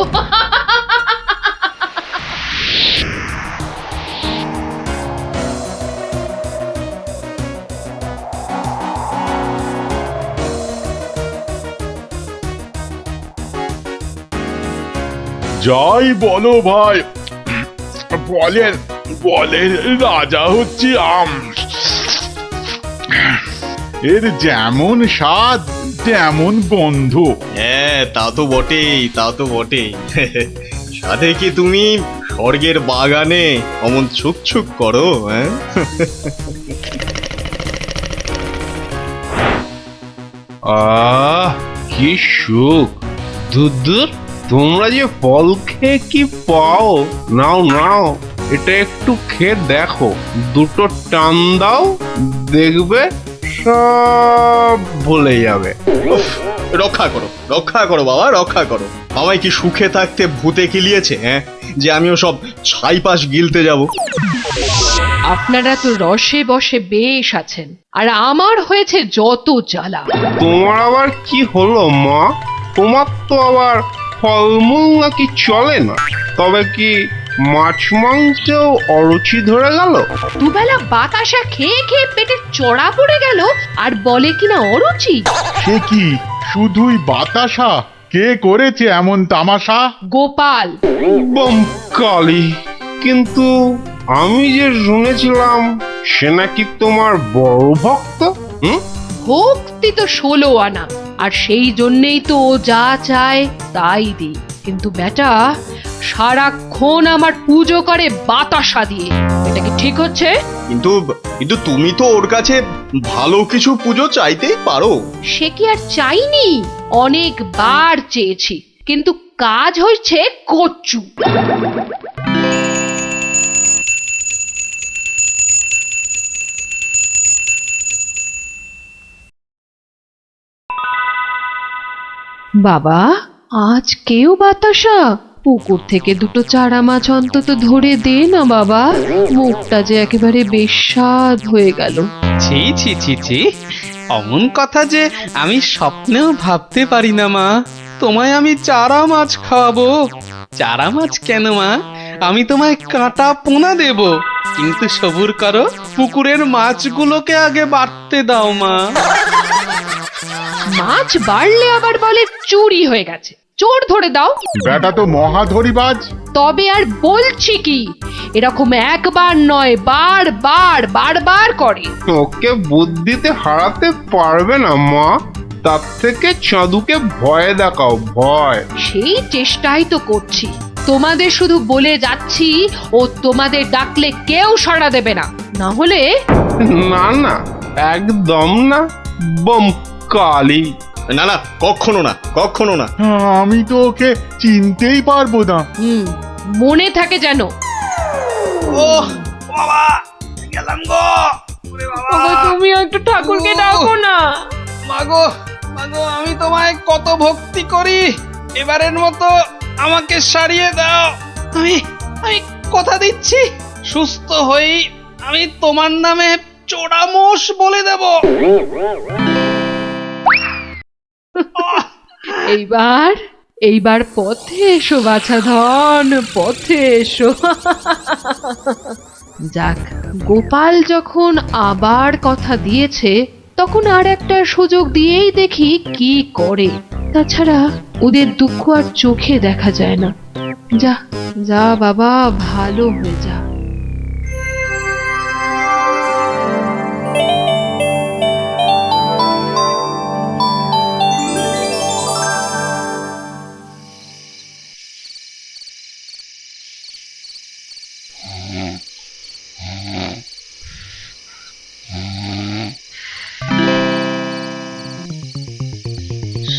যাই বলো ভাই, বলের রাজা হচ্ছে আম। এর যেমন স্বাদ তেমন বন্ধ। হ্যাঁ, তা তো বটেই, তা তো বটেই। সাথে কি তুমি স্বর্গের বাগানে অমন ছুক ছুক করো? হ্যাঁ, কি সুখ! দূর, তোমরা যে ফল খেয়ে কি পাও। নাও নাও, এটা একটু খেয়ে দেখো, দুটো টান দাও, দেখবে সব ভুলে যাবে। রক্ষা করো, রক্ষা করো বাবা, রক্ষা করো। আমায় কি সুখে থাকতে ভূতে কিলিয়েছে? হ্যাঁ, যে আমিও সব ছাইপাশ গিলতে যাব। আপনারা তো রসে বসে বেশ আছেন, আর আমার হয়েছে যত জ্বালা। তোমার আবার কি হলো মা? তোমার তো আবার ফলমূল নাকি চলে না, তবে কি মাছ মাংসেও অরুচি ধরে গেল? দুবেলা বাতাসা খেয়ে খেয়ে পেটে চড়া পড়ে গেল, আর বলে কিনা অরুচি। সে কি শুধুই বাতাসা? কে করেছে এমন তামাশা? গোপাল। বম কালি, কিন্তু আমি যে শুনেছিলাম সে নাকি তোমার বড় ভক্ত। ভক্তি তো 16 আনা, আর সেই জন্যেই তো ও যা চায় তাই দিই। কিন্তু বেটা সারাক্ষণ আমার পুজো করে বাতাসা দিয়ে, এটা কি ঠিক হচ্ছে? কিন্তু কিন্তু তুমি তো ওর কাছে ভালো কিছু পুজো চাইতেই পারো। সে কি আর চাইনি? অনেকবার চেয়েছি, কিন্তু কাজ হচ্ছে কচু। বাবা, আজ কেউ বাতাসা? পুকুর থেকে দুটো চারা মাছ অন্তত ধরে দে না বাবা, মুখটা যে একেবারে বেস্বাদ হয়ে গেল। ছি ছি ছি ছি, অমন কথা যে আমি স্বপ্নেও ভাবতে পারি না মা। তোমায় আমি চারা মাছ খাওয়াবো। চারা মাছ কেন মা, আমি তোমায় কাঁটা পোনা দেব, কিন্তু সবুর করো, পুকুরের মাছগুলোকে আগে বাড়তে দাও মা। মাছ বাড়লে আবার বলে চুরি হয়ে গেছে, চোর ধরে দাও। বেটা তো মহাধরিবাজ। তবে আর বলছি কি, এরকম একবার নয় বারবার করে। ওকে বুদ্ধিতে হারাতে পারবে না মা, তার থেকে চাঁদুকে ভয় দেখাও, ভয়। সেই চেষ্টাই তো করছি। তোমাদের শুধু বলে যাচ্ছি, ও তোমাদের ডাকলে কেউ সাড়া দেবে না, না হলে। না না, একদম না, বম কালি। না না, কখনো না, কখনো না। আমি তো ওকে চিনতেই পারবো না। মনে থাকে যেন। ও বাবা, গেলাম গো। তুমি একটু ঠাকুরকে ডাকো না। মাগো মাগো, আমি তোমায় কত ভক্তি করি, এবারের মতো আমাকে সারিয়ে দাও। আমি আমি কথা দিচ্ছি, সুস্থ হই আমি তোমার নামে চোরামোষ বলে দেব। এইবার পথে এসো বাছা ধন, পথে এসো। যাক, গোপাল যখন আবার কথা দিয়েছে, তখন আর একটা সুযোগ দিয়েই দেখি কি করে। তাছাড়া ওদের দুঃখ আর চোখে দেখা যায় না। যা যা বাবা, ভালো হয়ে যা।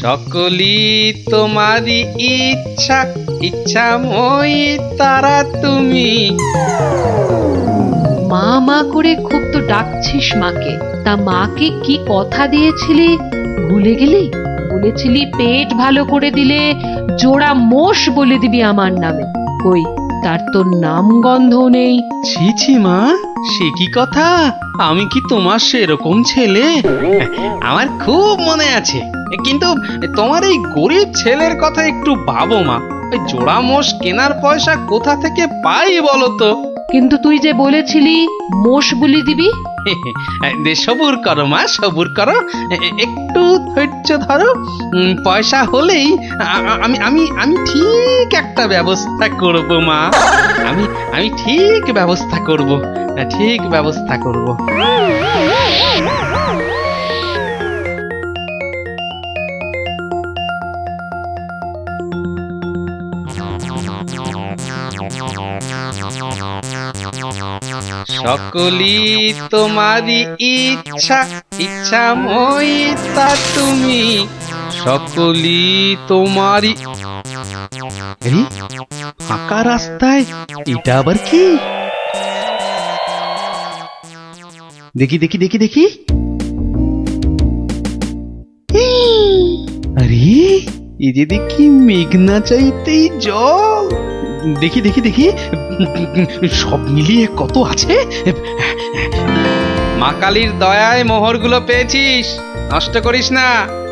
সকলি তোমারই ইচ্ছা, ইচ্ছাময়ী তারা তুমি। মা মা করে খুব তো ডাকছিস মাকে, তা মাকে কি কথা দিয়েছিলি ভুলে গেলি? বলেছিলি পেট ভালো করে দিলে জোড়া মোষ বলে দিবি আমার নামে। কই, তার তো নাম গন্ধ নেই। ছি ছি মা, সে কি কথা? আমি কি তোমার সেরকম ছেলে? আমার খুব মনে আছে, কিন্তু তোমার এই গরিব ছেলের কথা একটু ভাবো মা। ওই জোড়া মোষ কেনার পয়সা কোথা থেকে পাই বলো তো? কিন্তু তুই যে বলেছিলি মোষ বলি দিবি। সবুর করো মা, সবুর করো, একটু ধৈর্য ধরো। পয়সা হলেই আমি আমি আমি ঠিক একটা ব্যবস্থা করব মা। আমি ঠিক ব্যবস্থা করব, ঠিক ব্যবস্থা করব। সকলি তোমারই ইচ্ছা, ইচ্ছাময়ী তা তুমি। সকলি তোমারই। ফাঁকা রাস্তায় এটা আবার কি? দেখি দেখি দেখি দেখি। আরে, এই যে দেখি মেঘনা চাইতেই জল। দেখি দেখি দেখি, সব মিলিয়ে কত আছে। মা কালীর দয়ায় মোহরগুলো পেয়েছিস, নষ্ট করিস না।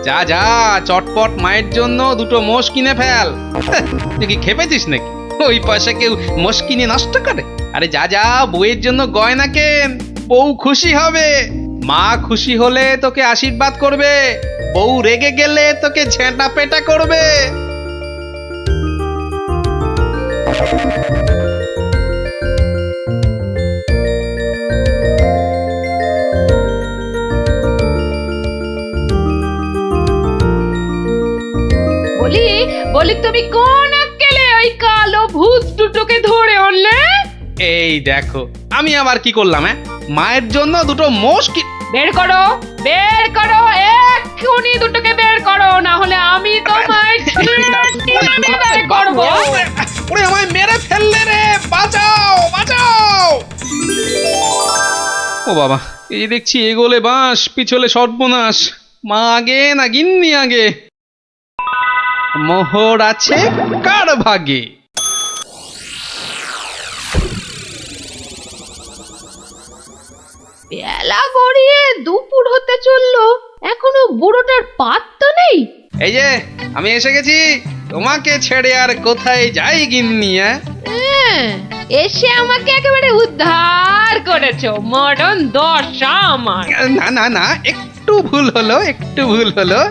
যা যা, চটপট মায়ের জন্য দুটো মোষ কিনে ফেল। তুই কি খেপেছিস নাকি? ওই পয়সা কেউ মোষ কিনে নষ্ট করে? আরে যা যা, বউয়ের জন্য গয়না কেন, বউ খুশি হবে। মা খুশি হলে তোকে আশীর্বাদ করবে, বউ রেগে গেলে তোকে ঝেঁটা পেটা করবে। বলি তুমি কোন আক্কেলে ওই কালো ভূত দুটোকে ধরে আনলে? এই দেখো আমি আবার কি করলাম? মায়ের জন্য দুটো মোষ কি বের করো, বের করো, এক্ষুনি দুটোকে বের করো, না হলে আমি তোমায় বের করবো। ওরে আমায় মেরে ফেললে রে, বাঁচাও বাঁচাও। ও বাবা, এই দেখছি এগোলে বাঁশ পিছলে সর্বনাশ। মা আগে না গিন্নি আগে? মোহর আছে কার ভাগে? বেলা গড়িয়ে দুপুর হতে চললো, এখনো বুড়োটার পাত্তা নেই। এই যে আমি এসে গেছি, তোমাকে ছেড়ে আর কোথায় যাই গিন্নি? এসে আমাকে একেবারে উদ্ধার করেছো, মরণ দশা আমার। না না না, একটু ভুল হলো, একটু ভুল হলো।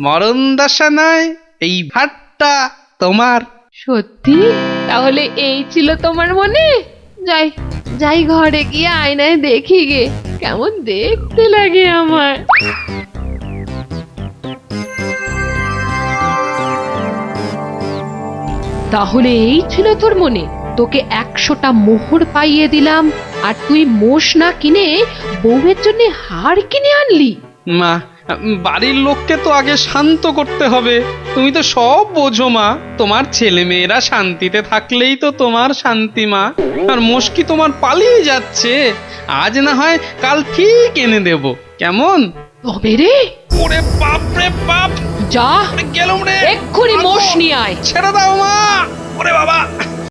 মরণ দশা নয়, এই ভাতটা তোমার। সত্যি? তাহলে এই ছিল তোমার মনে? যাই যাই, ঘরে গিয়ে আয়নায় দেখি গে কেমন দেখতে লাগে আমার। তাহলে এই ছিল তোর মনে? তোকে 100টা মোহর পাইয়ে দিলাম আর তুই মোষ না কিনে বউয়ের জন্য হার কিনে আনলি? মা, বাড়ির লোককে তো আগে শান্ত করতে হবে। তুমি তো সব বোঝো মা, তোমার ছেলে মেয়েরা শান্তিতে থাকলেই তো তোমার শান্তি মা। আর মুশকি তোমার পালিয়ে যাচ্ছে, আজ না হয় কাল ঠিক এনে দেব, কেমন? তবে রে, ওরে বাপ রে বাপ, যা গেলুম রে, এক্ষুনি মোষ নিয়ে আয়। ছেড়ে দাও মা। ওরে বাবা।